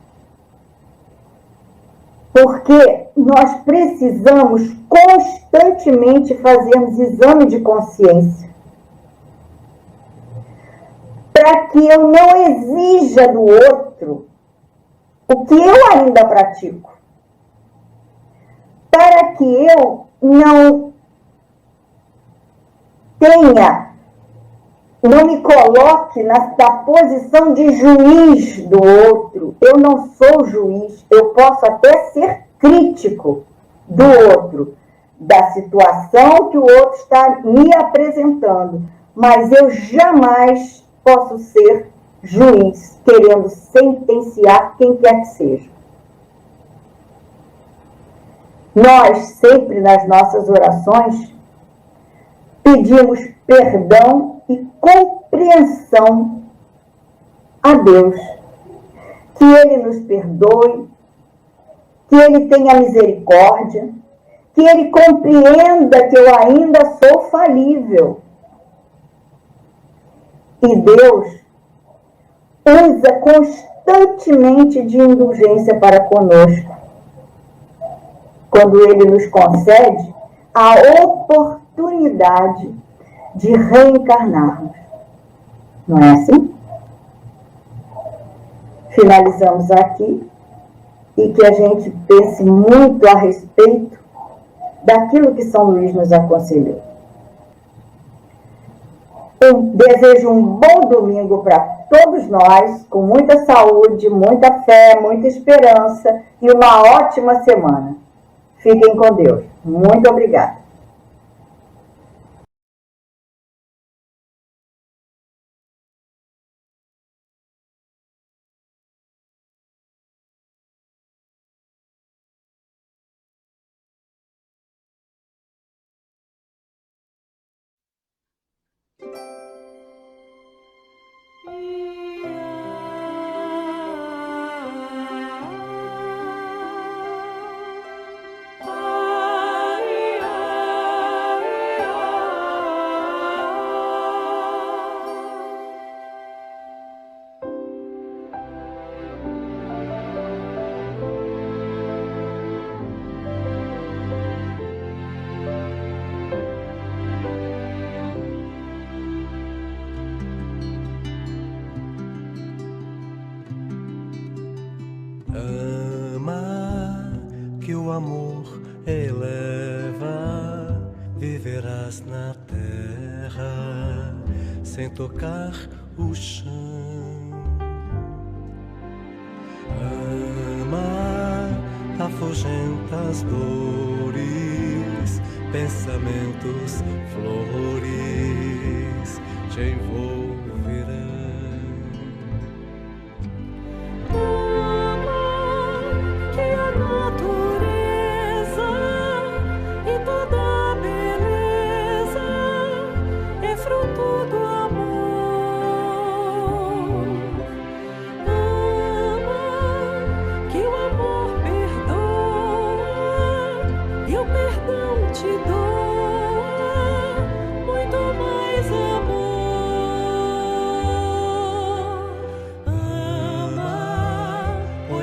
Porque nós precisamos constantemente fazermos exame de consciência. Para que eu não exija do outro o que eu ainda pratico. Para que eu não me coloque na posição de juiz do outro. Eu não sou juiz, eu posso até ser crítico do outro, da situação que o outro está me apresentando, mas eu jamais posso ser juiz, querendo sentenciar quem quer que seja. Nós, sempre nas nossas orações, pedimos perdão e compreensão a Deus. Que Ele nos perdoe, que Ele tenha misericórdia, que Ele compreenda que eu ainda sou falível. E Deus usa constantemente de indulgência para conosco, quando Ele nos concede a oportunidade de reencarnarmos. Não é assim? Finalizamos aqui e que a gente pense muito a respeito daquilo que São Luís nos aconselhou. Desejo um bom domingo para todos nós, com muita saúde, muita fé, muita esperança e uma ótima semana. Fiquem com Deus. Muito obrigada. Ama, que o amor eleva, viverás na terra sem tocar o chão. Ama, afugenta as dores, pensamentos, flores te envolverão.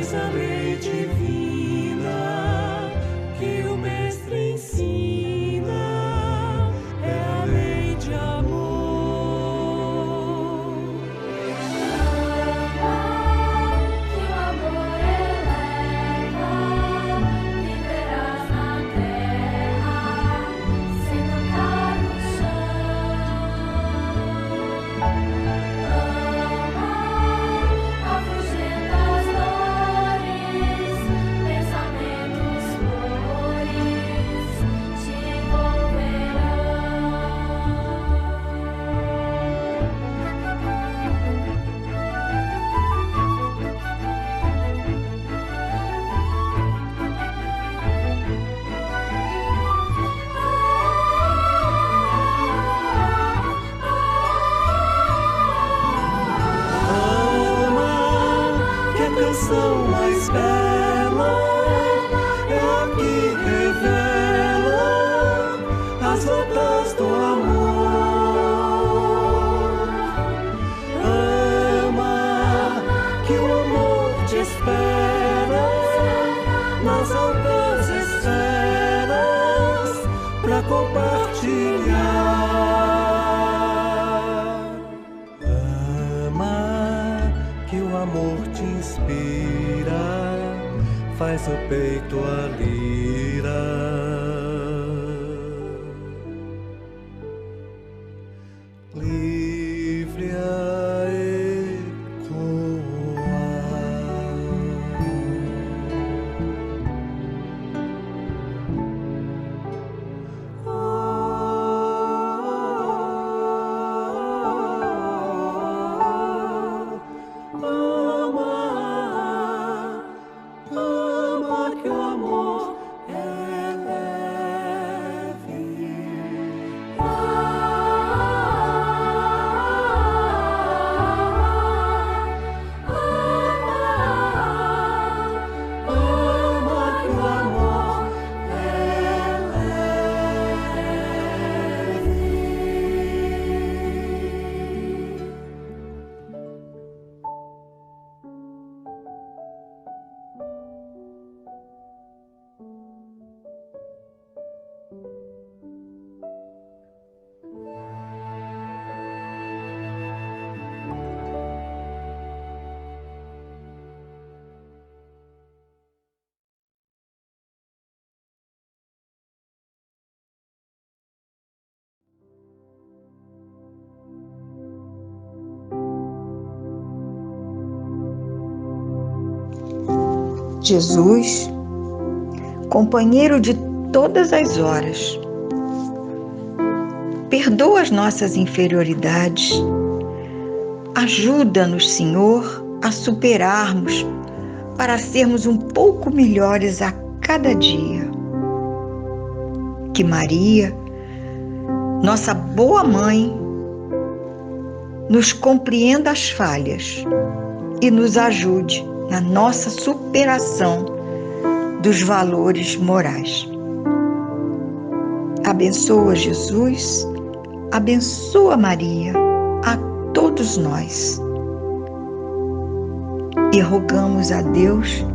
A lei divina que o Mestre ensina é a lei de amor. Que o amor eleva, viverás na terra sem tocar o chão. Afugenta as dores, pensamentos, flores te envolverão. Ama, que a canção mais bela é a que revela as notas do amor. Ama, que o amor te espera nas altas esferas pra compartilhar. Ama, que o amor te inspira, faz o peito a lira. Livre a ecoar. Jesus, companheiro de todas as horas, perdoa as nossas inferioridades, ajuda-nos, Senhor, a superarmos para sermos um pouco melhores a cada dia. Que Maria, nossa boa mãe, nos compreenda as falhas e nos ajude na nossa superação dos valores morais. Abençoa Jesus, abençoa Maria, a todos nós. E rogamos a Deus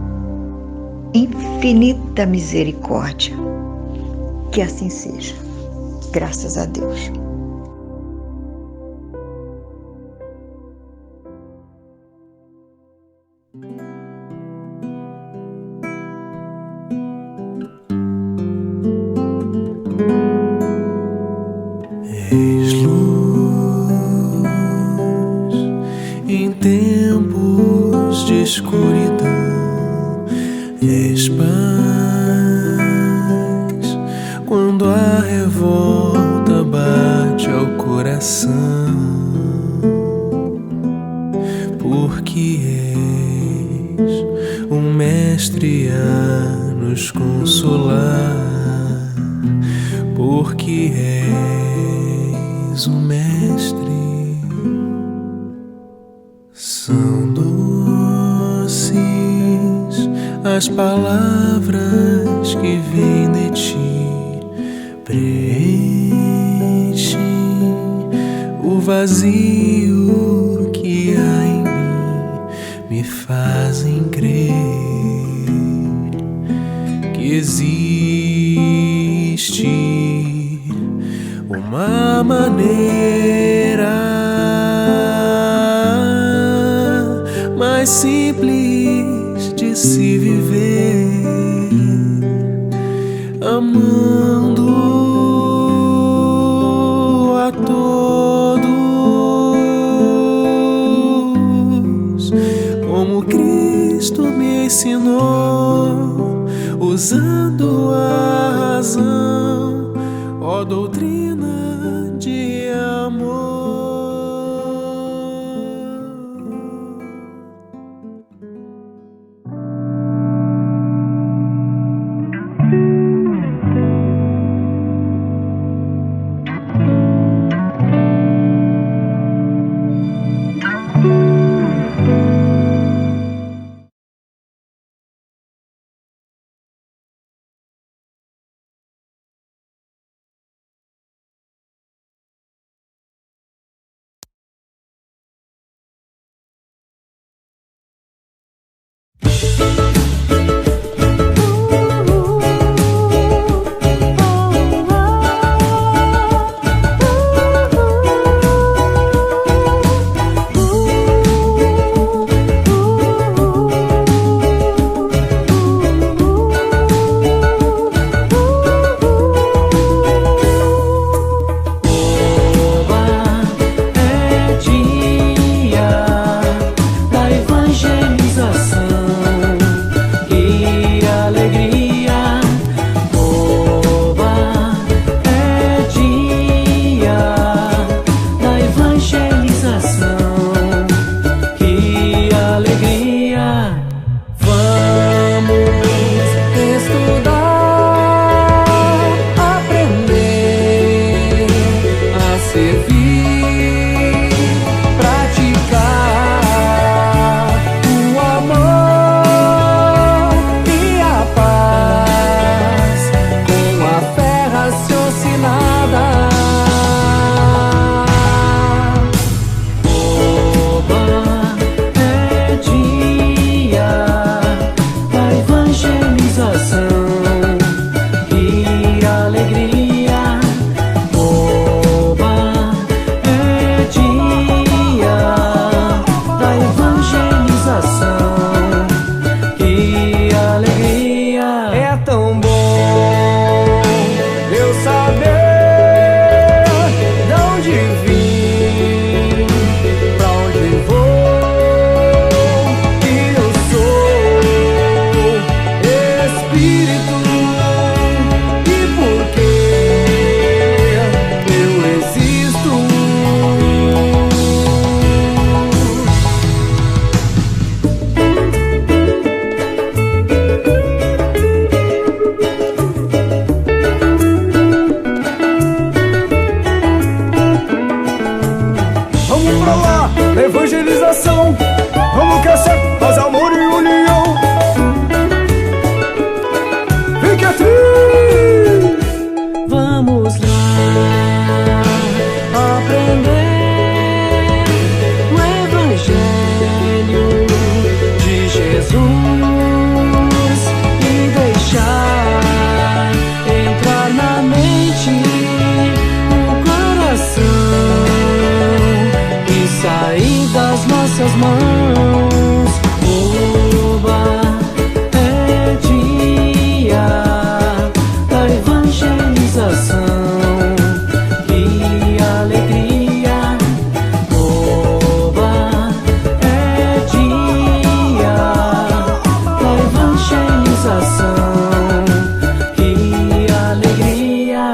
infinita misericórdia. Que assim seja. Graças a Deus. És luz em tempos de escuridão, és paz quando a revolta bate ao coração, porque és um mestre a nos consolar, porque és um mestre. São doces as palavras que vêm de ti, preenchem o vazio que há em mim, me fazem crer que existe uma maneira mais simples de se viver, amando a todos, como Cristo me ensinou, usando a razão, ó doutrina de amor. Evangelização. nossas mãos. Oba, é dia da evangelização. Que alegria! Oba, é dia da evangelização. Que alegria!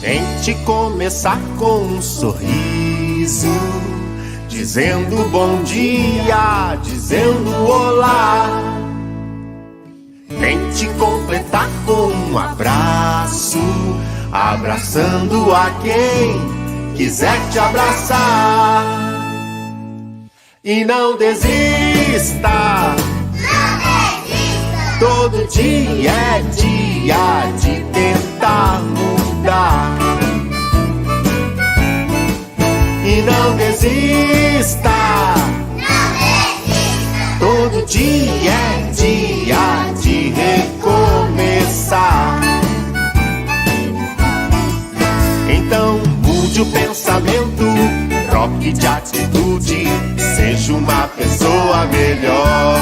Tente começar com um sorriso, dizendo bom dia, dizendo olá. Tente completar com um abraço, abraçando a quem quiser te abraçar. E não desista, todo dia é dia de tentar mudar. E não desista, todo dia é dia de recomeçar. Então mude o pensamento, troque de atitude, seja uma pessoa melhor.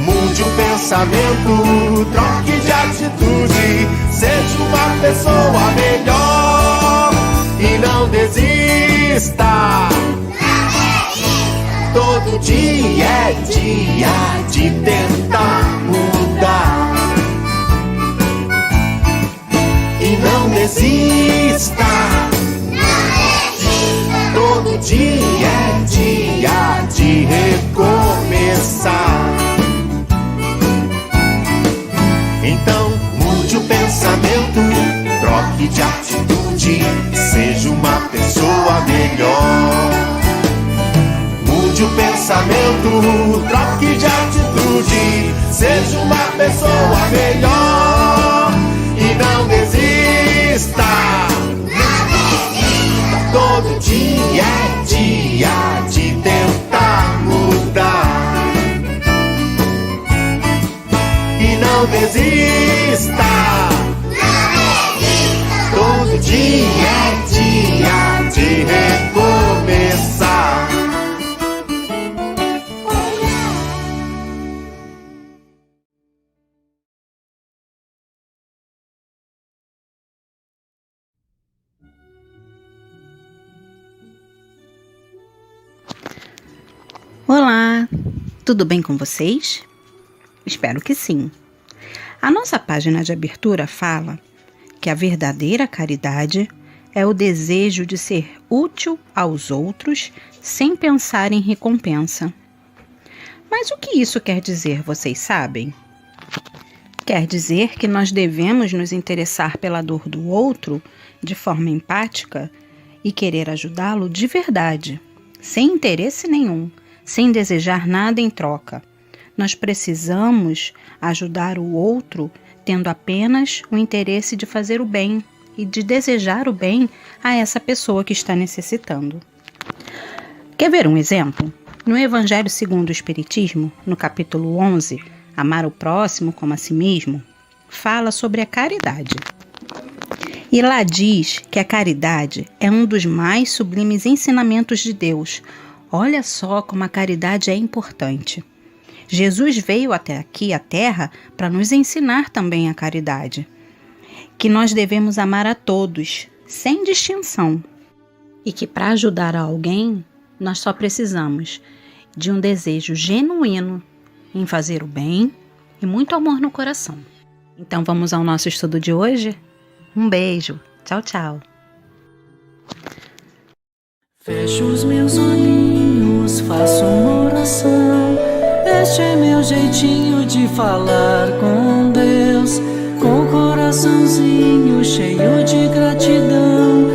Mude o pensamento, troque de atitude, seja uma pessoa melhor. E não desista, todo dia é dia de tentar mudar. E não desista, todo dia é dia de recomeçar. Então mude o pensamento, troque de atitude, seja uma pessoa melhor. Mude o pensamento, troque de atitude, seja uma pessoa melhor. E não desista, todo dia é dia de tentar mudar. E não desista, todo dia é dia de recomeçar. Olá, tudo bem com vocês? Espero que sim. A nossa página de abertura fala que a verdadeira caridade é o desejo de ser útil aos outros sem pensar em recompensa. Mas o que isso quer dizer, vocês sabem? Quer dizer que nós devemos nos interessar pela dor do outro de forma empática e querer ajudá-lo de verdade, sem interesse nenhum, sem desejar nada em troca. Nós precisamos ajudar o outro tendo apenas o interesse de fazer o bem e de desejar o bem a essa pessoa que está necessitando. Quer ver um exemplo? No Evangelho segundo o Espiritismo, no capítulo 11, Amar o próximo como a si mesmo, fala sobre a caridade. E lá diz que a caridade é um dos mais sublimes ensinamentos de Deus. Olha só como a caridade é importante. Jesus veio até aqui, à Terra, para nos ensinar também a caridade. Que nós devemos amar a todos, sem distinção. E que para ajudar alguém, nós só precisamos de um desejo genuíno em fazer o bem e muito amor no coração. Então vamos ao nosso estudo de hoje? Um beijo. Tchau, tchau. Fecho os meus olhinhos, faço uma oração. Este é meu jeitinho de falar com Deus, com o coraçãozinho cheio de gratidão.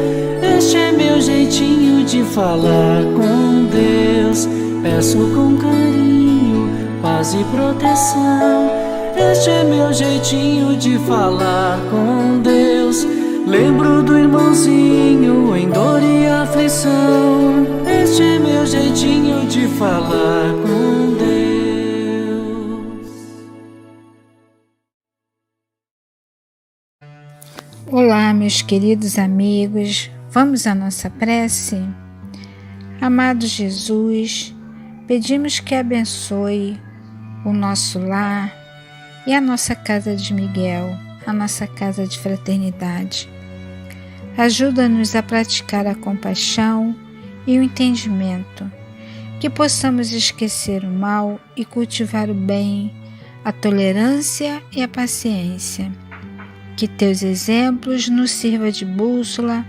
Este é meu jeitinho de falar com Deus. Peço com carinho, paz e proteção. Este Este é meu jeitinho de falar com Deus. Lembro do irmãozinho em dor e aflição. Este é meu jeitinho de falar com Deus. Olá, meus queridos amigos. Vamos à nossa prece? Amado Jesus, pedimos que abençoe o nosso lar e a nossa casa de Miguel, a nossa casa de fraternidade. Ajuda-nos a praticar a compaixão e o entendimento, que possamos esquecer o mal e cultivar o bem, a tolerância e a paciência. Que teus exemplos nos sirvam de bússola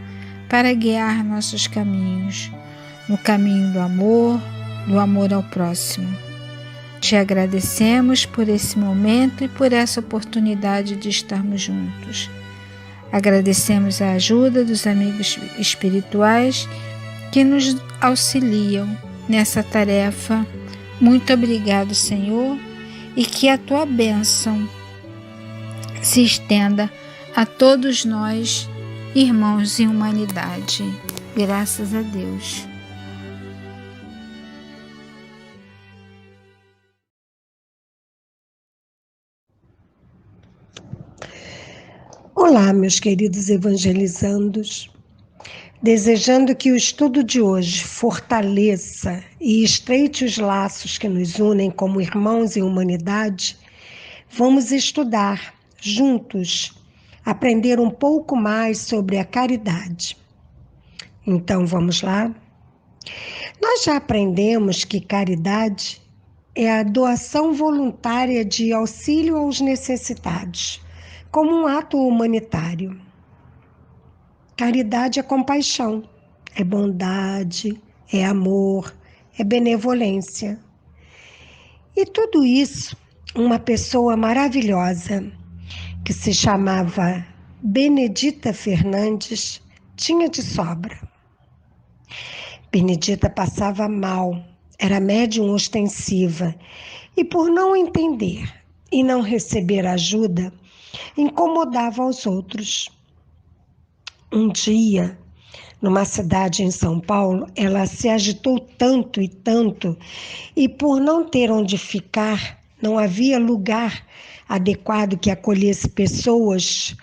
para guiar nossos caminhos, no caminho do amor ao próximo. Te agradecemos por esse momento e por essa oportunidade de estarmos juntos. Agradecemos a ajuda dos amigos espirituais que nos auxiliam nessa tarefa. Muito obrigado, Senhor, e que a tua bênção se estenda a todos nós, irmãos em humanidade. Graças a Deus. Olá, meus queridos evangelizandos. Desejando que o estudo de hoje fortaleça e estreite os laços que nos unem como irmãos em humanidade, vamos estudar juntos, aprender um pouco mais sobre a caridade. Então, vamos lá? Nós já aprendemos que caridade é a doação voluntária de auxílio aos necessitados, como um ato humanitário. Caridade é compaixão, é bondade, é amor, é benevolência. E tudo isso, uma pessoa maravilhosa, que se chamava Benedita Fernandes, tinha de sobra. Benedita passava mal, era médium ostensiva, e por não entender e não receber ajuda, incomodava aos outros. Um dia, numa cidade em São Paulo, ela se agitou tanto, e por não ter onde ficar, não havia lugar adequado que acolhesse pessoas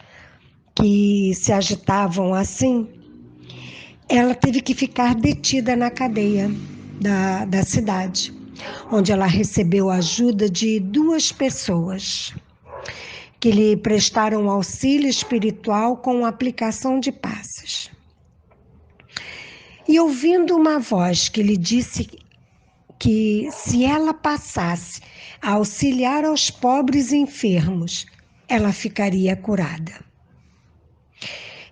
que se agitavam assim, ela teve que ficar detida na cadeia da cidade, onde ela recebeu a ajuda de 2 pessoas que lhe prestaram auxílio espiritual com a aplicação de passes. E ouvindo uma voz que lhe disse que se ela passasse a auxiliar aos pobres e enfermos, ela ficaria curada.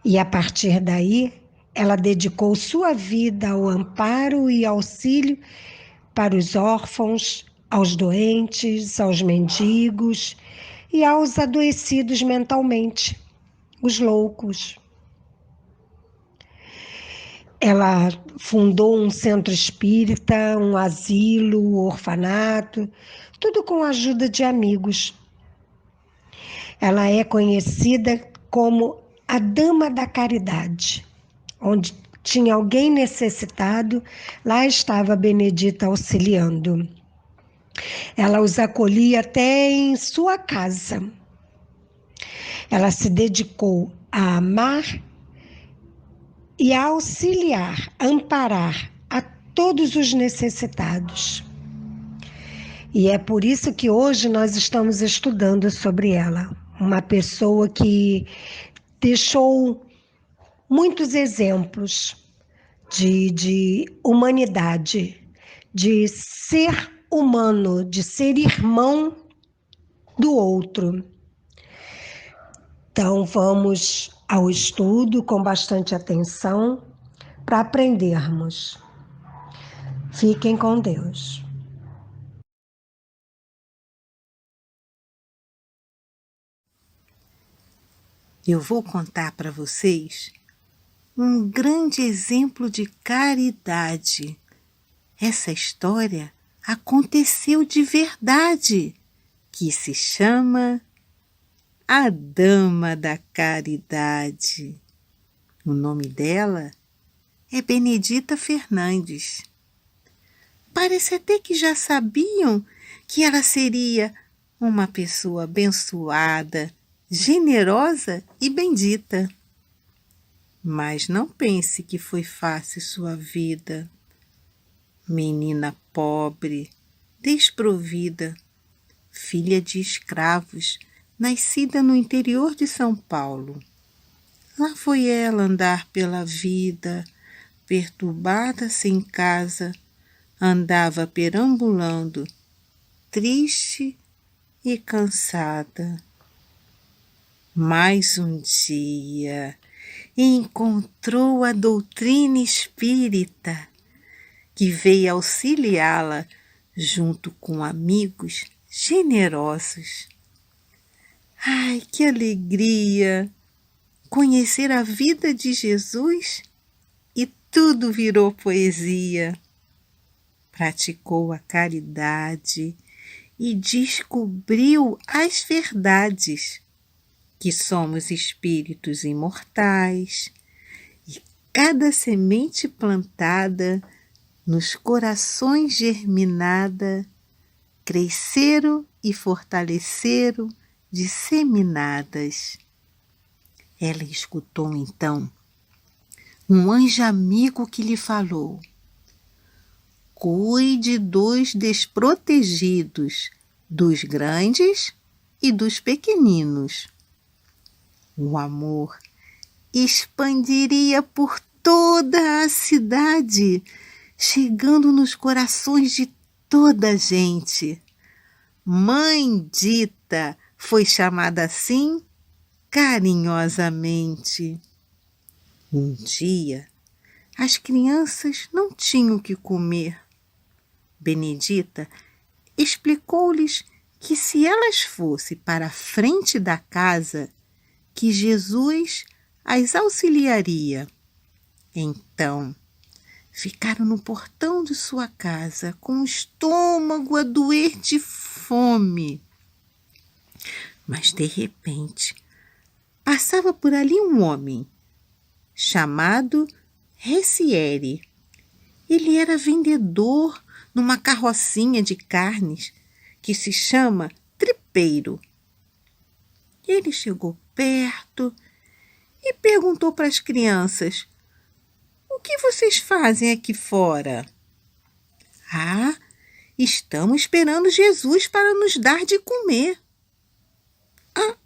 E a partir daí, ela dedicou sua vida ao amparo e auxílio para os órfãos, aos doentes, aos mendigos e aos adoecidos mentalmente, os loucos. Ela fundou um centro espírita, um asilo, um orfanato, tudo com a ajuda de amigos. Ela é conhecida como a Dama da Caridade. Onde tinha alguém necessitado, lá estava a Benedita auxiliando. Ela os acolhia até em sua casa. Ela se dedicou a amar e a auxiliar, amparar a todos os necessitados. E é por isso que hoje nós estamos estudando sobre ela. Uma pessoa que deixou muitos exemplos de humanidade, de ser humano, de ser irmão do outro. Então vamos ao estudo com bastante atenção para aprendermos. Fiquem com Deus. Eu vou contar para vocês um grande exemplo de caridade. Essa história aconteceu de verdade. que se chama A Dama da Caridade. O nome dela é Benedita Fernandes. Parece até que já sabiam que ela seria uma pessoa abençoada, generosa e bendita. Mas não pense que foi fácil sua vida. Menina pobre, desprovida, filha de escravos, nascida no interior de São Paulo. Lá foi ela andar pela vida, perturbada sem casa, andava perambulando, triste e cansada. Mais um dia encontrou a doutrina espírita, que veio auxiliá-la junto com amigos generosos. Ai, que alegria! Conhecer a vida de Jesus e tudo virou poesia. Praticou a caridade e descobriu as verdades, que somos espíritos imortais e cada semente plantada nos corações germinada, cresceram e fortaleceram disseminadas. Ela escutou então um anjo amigo que lhe falou: cuide dos desprotegidos, dos grandes e dos pequeninos. O amor expandiria por toda a cidade, chegando nos corações de toda a gente. Mãe Dita foi chamada assim carinhosamente. Um dia, as crianças não tinham o que comer. Benedita explicou-lhes que se elas fossem para a frente da casa, que Jesus as auxiliaria. Então, ficaram no portão de sua casa, com o estômago a doer de fome. Mas, de repente, passava por ali um homem, chamado Reciere. Ele era vendedor numa carrocinha de carnes que se chama tripeiro. Ele chegou perto e perguntou para as crianças: o que vocês fazem aqui fora? Ah, estamos esperando Jesus para nos dar de comer. Ah,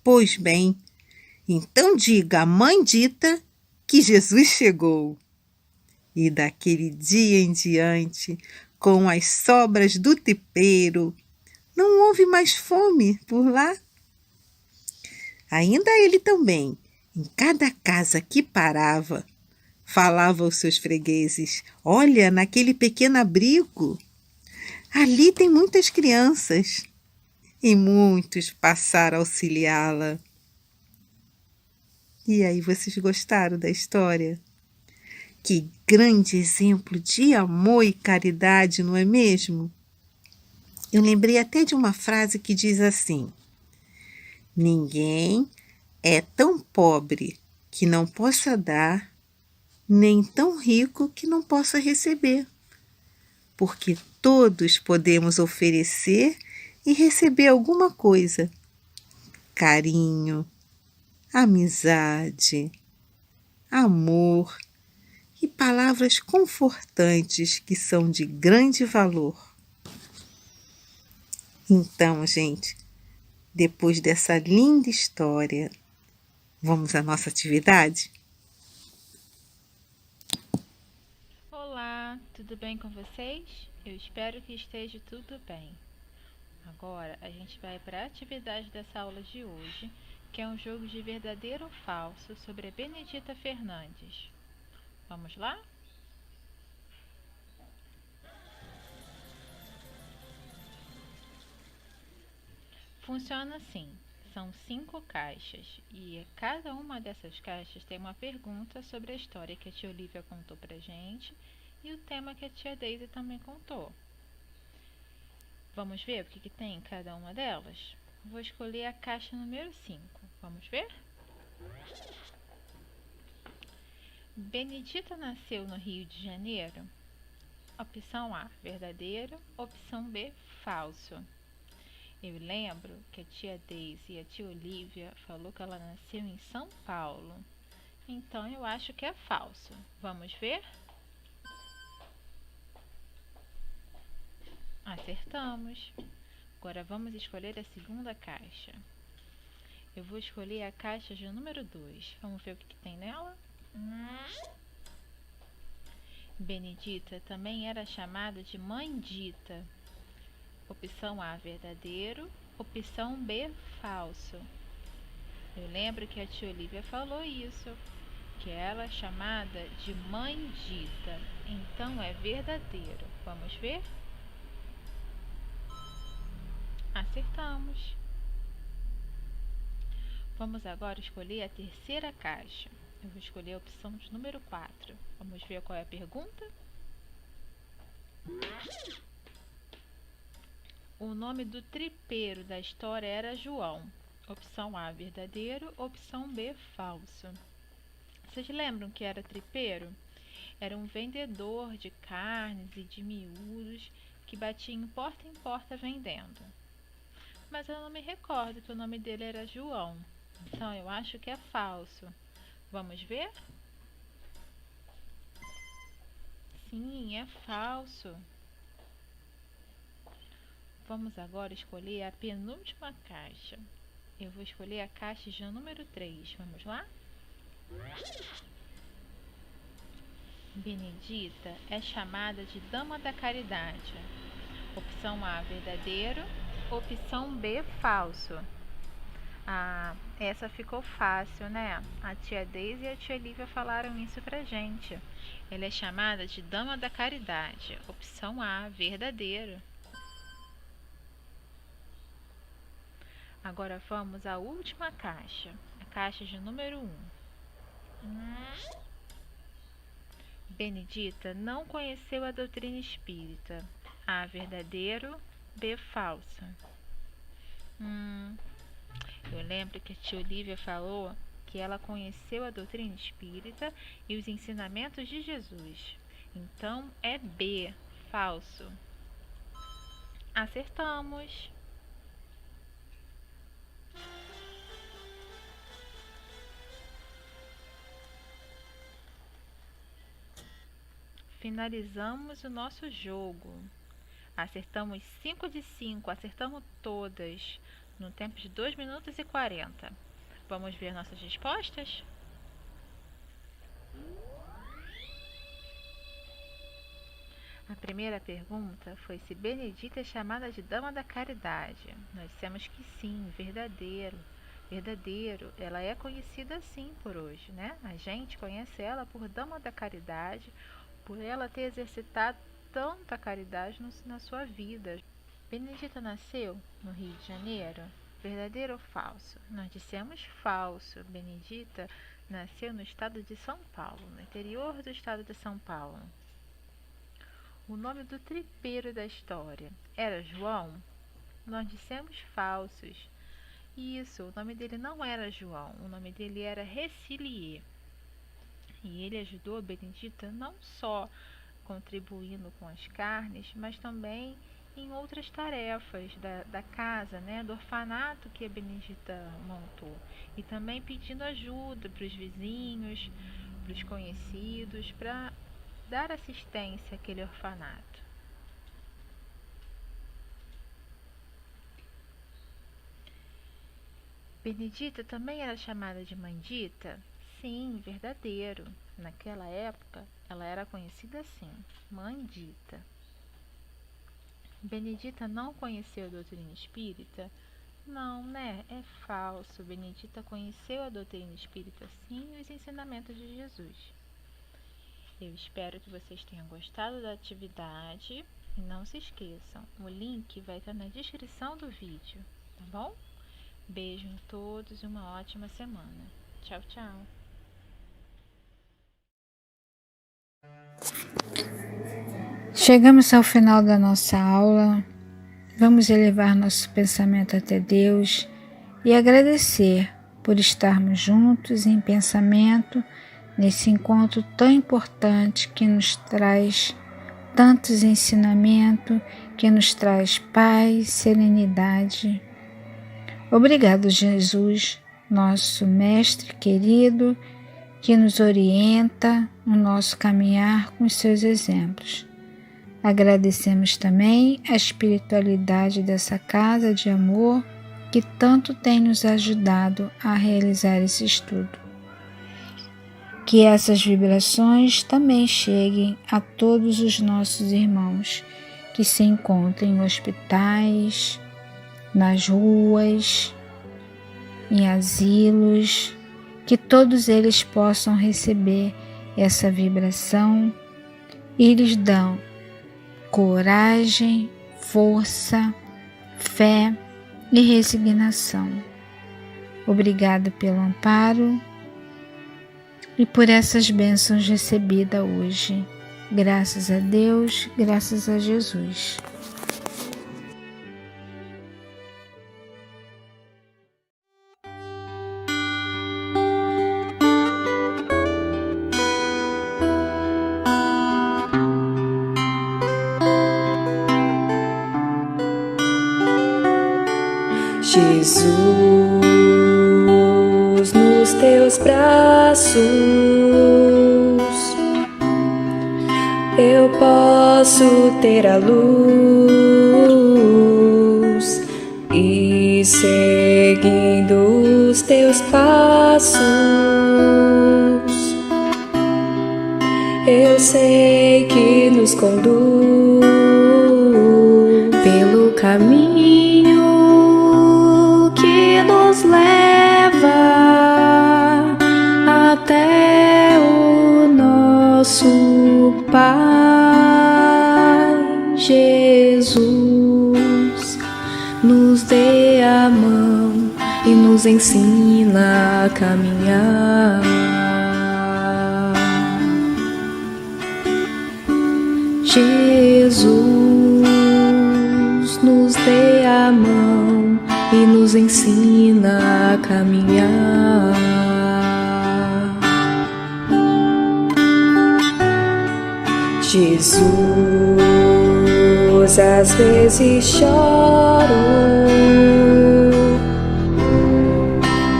pois bem, então diga à mãe Dita que Jesus chegou. E daquele dia em diante, com as sobras do tripeiro, não houve mais fome por lá. Ainda ele também, em cada casa que parava, falava aos seus fregueses: olha, naquele pequeno abrigo, ali tem muitas crianças. E muitos passaram a auxiliá-la. E aí, vocês gostaram da história? Que grande exemplo de amor e caridade, não é mesmo? Eu lembrei até de uma frase que diz assim: ninguém é tão pobre que não possa dar, nem tão rico que não possa receber. Porque todos podemos oferecer e receber alguma coisa: carinho, amizade, amor e palavras confortantes que são de grande valor. Então, gente, depois dessa linda história, vamos à nossa atividade? Olá, tudo bem com vocês? Eu espero que esteja tudo bem. Agora a gente vai para a atividade dessa aula de hoje, que é um jogo de verdadeiro ou falso sobre a Benedita Fernandes. Vamos lá? Funciona assim: são 5 caixas e cada uma dessas caixas tem uma pergunta sobre a história que a tia Olivia contou pra gente e o tema que a tia Daisy também contou. Vamos ver o que tem em cada uma delas? Vou escolher a caixa número 5. Vamos ver? Benedita nasceu no Rio de Janeiro? Opção A, verdadeiro. Opção B, falso. Eu lembro que a tia Deise e a tia Olívia falou que ela nasceu em São Paulo. Então eu acho que é falso. Vamos ver? Acertamos. Agora vamos escolher a segunda caixa. Eu vou escolher a caixa de número 2. Vamos ver o que tem nela? Benedita também era chamada de Mãe Dita. Opção A, verdadeiro. Opção B, falso. Eu lembro que a tia Olívia falou isso, que ela é chamada de Mãe Dita. Então é verdadeiro. Vamos ver? Acertamos. Vamos agora escolher a terceira caixa. Eu vou escolher a opção de número 4. Vamos ver qual é a pergunta? O nome do tripeiro da história era João. Opção A, verdadeiro. Opção B, falso. Vocês lembram que era tripeiro? Era um vendedor de carnes e de miúdos que batia em porta vendendo. Mas eu não me recordo que o nome dele era João. Então eu acho que é falso. Vamos ver? Sim, é falso. Vamos agora escolher a penúltima caixa. Eu vou escolher a caixa de número 3. Vamos lá? Benedita é chamada de Dama da Caridade. Opção A, verdadeiro. Opção B, falso. Ah, essa ficou fácil, né? A tia Deise e a tia Olívia falaram isso pra gente. Ela é chamada de Dama da Caridade. Opção A, verdadeiro. Agora vamos à última caixa, a caixa de número 1. Benedita não conheceu a doutrina espírita. A, verdadeiro. B, falso. Eu lembro que a tia Olívia falou que ela conheceu a doutrina espírita e os ensinamentos de Jesus. Então é B, falso. Acertamos. Finalizamos o nosso jogo. Acertamos 5 de 5, acertamos todas, no tempo de 2 minutos e 40. Vamos ver nossas respostas? A primeira pergunta foi se Benedita é chamada de Dama da Caridade. Nós dissemos que sim, verdadeiro. Verdadeiro, ela é conhecida assim por hoje, né? A gente conhece ela por Dama da Caridade, por ela ter exercitado tanta caridade na sua vida. Benedita nasceu no Rio de Janeiro? Verdadeiro ou falso? Nós dissemos falso. Benedita nasceu no estado de São Paulo, no interior do estado de São Paulo. O nome do tripeiro da história era João? Nós dissemos falsos. Isso, o nome dele não era João, o nome dele era Recilier. E ele ajudou a Benedita não só contribuindo com as carnes, mas também em outras tarefas da casa, né, do orfanato que a Benedita montou. E também pedindo ajuda para os vizinhos, para os conhecidos, para dar assistência àquele orfanato. Benedita também era chamada de Mãe Dita? Sim, verdadeiro. Naquela época, ela era conhecida assim, Mãe Dita. Benedita não conheceu a doutrina espírita? Não, né? É falso. Benedita conheceu a doutrina espírita sim e os ensinamentos de Jesus. Eu espero que vocês tenham gostado da atividade e não se esqueçam, o link vai estar na descrição do vídeo, tá bom? Beijo em todos e uma ótima semana. Tchau, tchau! Chegamos ao final da nossa aula. vamos elevar nosso pensamento até Deus e agradecer por estarmos juntos em pensamento nesse encontro tão importante que nos traz tantos ensinamentos, que nos traz paz, serenidade. Obrigado, Jesus, nosso Mestre querido, que nos orienta no nosso caminhar com os seus exemplos. Agradecemos também a espiritualidade dessa casa de amor que tanto tem nos ajudado a realizar esse estudo. Que essas vibrações também cheguem a todos os nossos irmãos que se encontram em hospitais, nas ruas, em asilos, que todos eles possam receber essa vibração e lhes dão coragem, força, fé e resignação. Obrigado pelo amparo e por essas bênçãos recebidas hoje. Graças a Deus, graças a Jesus. Jesus, nos teus braços eu posso ter a luz e seguindo os teus passos eu sei que nos conduz pelo caminho que nos leva até o nosso Pai. Jesus, nos dê a mão e nos ensina a caminhar. Jesus, nos dê a mão e nos ensina a caminhar. Jesus, às vezes choro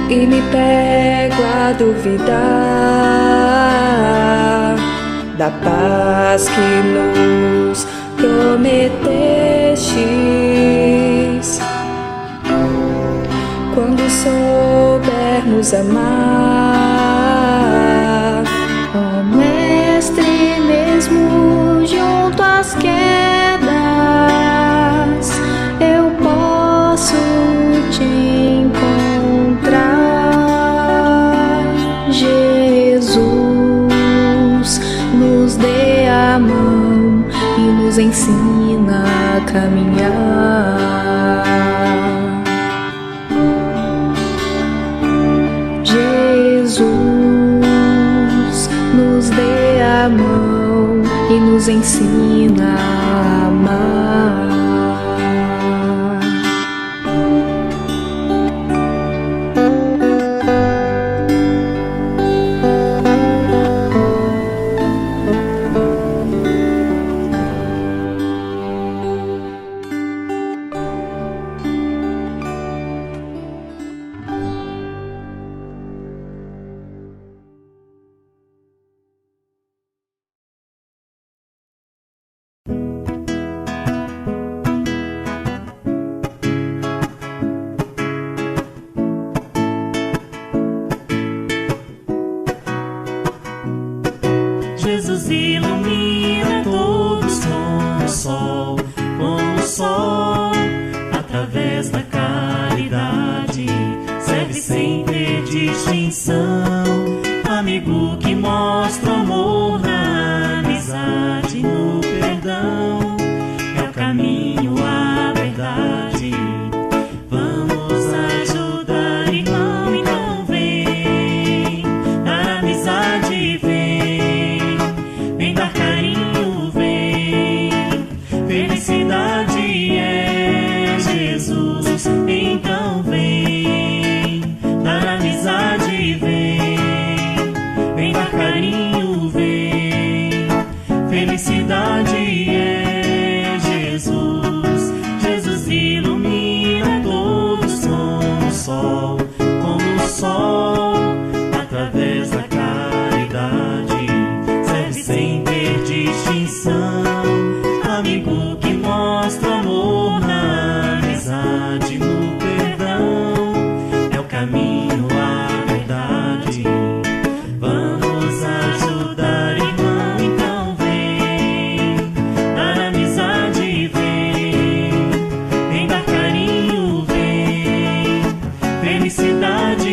e me pego a duvidar da paz que nos prometestes. Quando soubermos amar, ó Mestre, mesmo junto às quedas, eu posso te encontrar. Jesus, nos dê a mão e nos ensina a caminhar. Jesus, nos dê a mão e nos ensina a amar. Jesus ilumina todos como o sol, através da caridade, serve sem ter distinção. Amigo que mostra o amor na amizade, no perdão, é o caminho, a verdade. Vamos ajudar, irmão, então vem, na amizade vem dar carinho, vem, felicidade é felicidade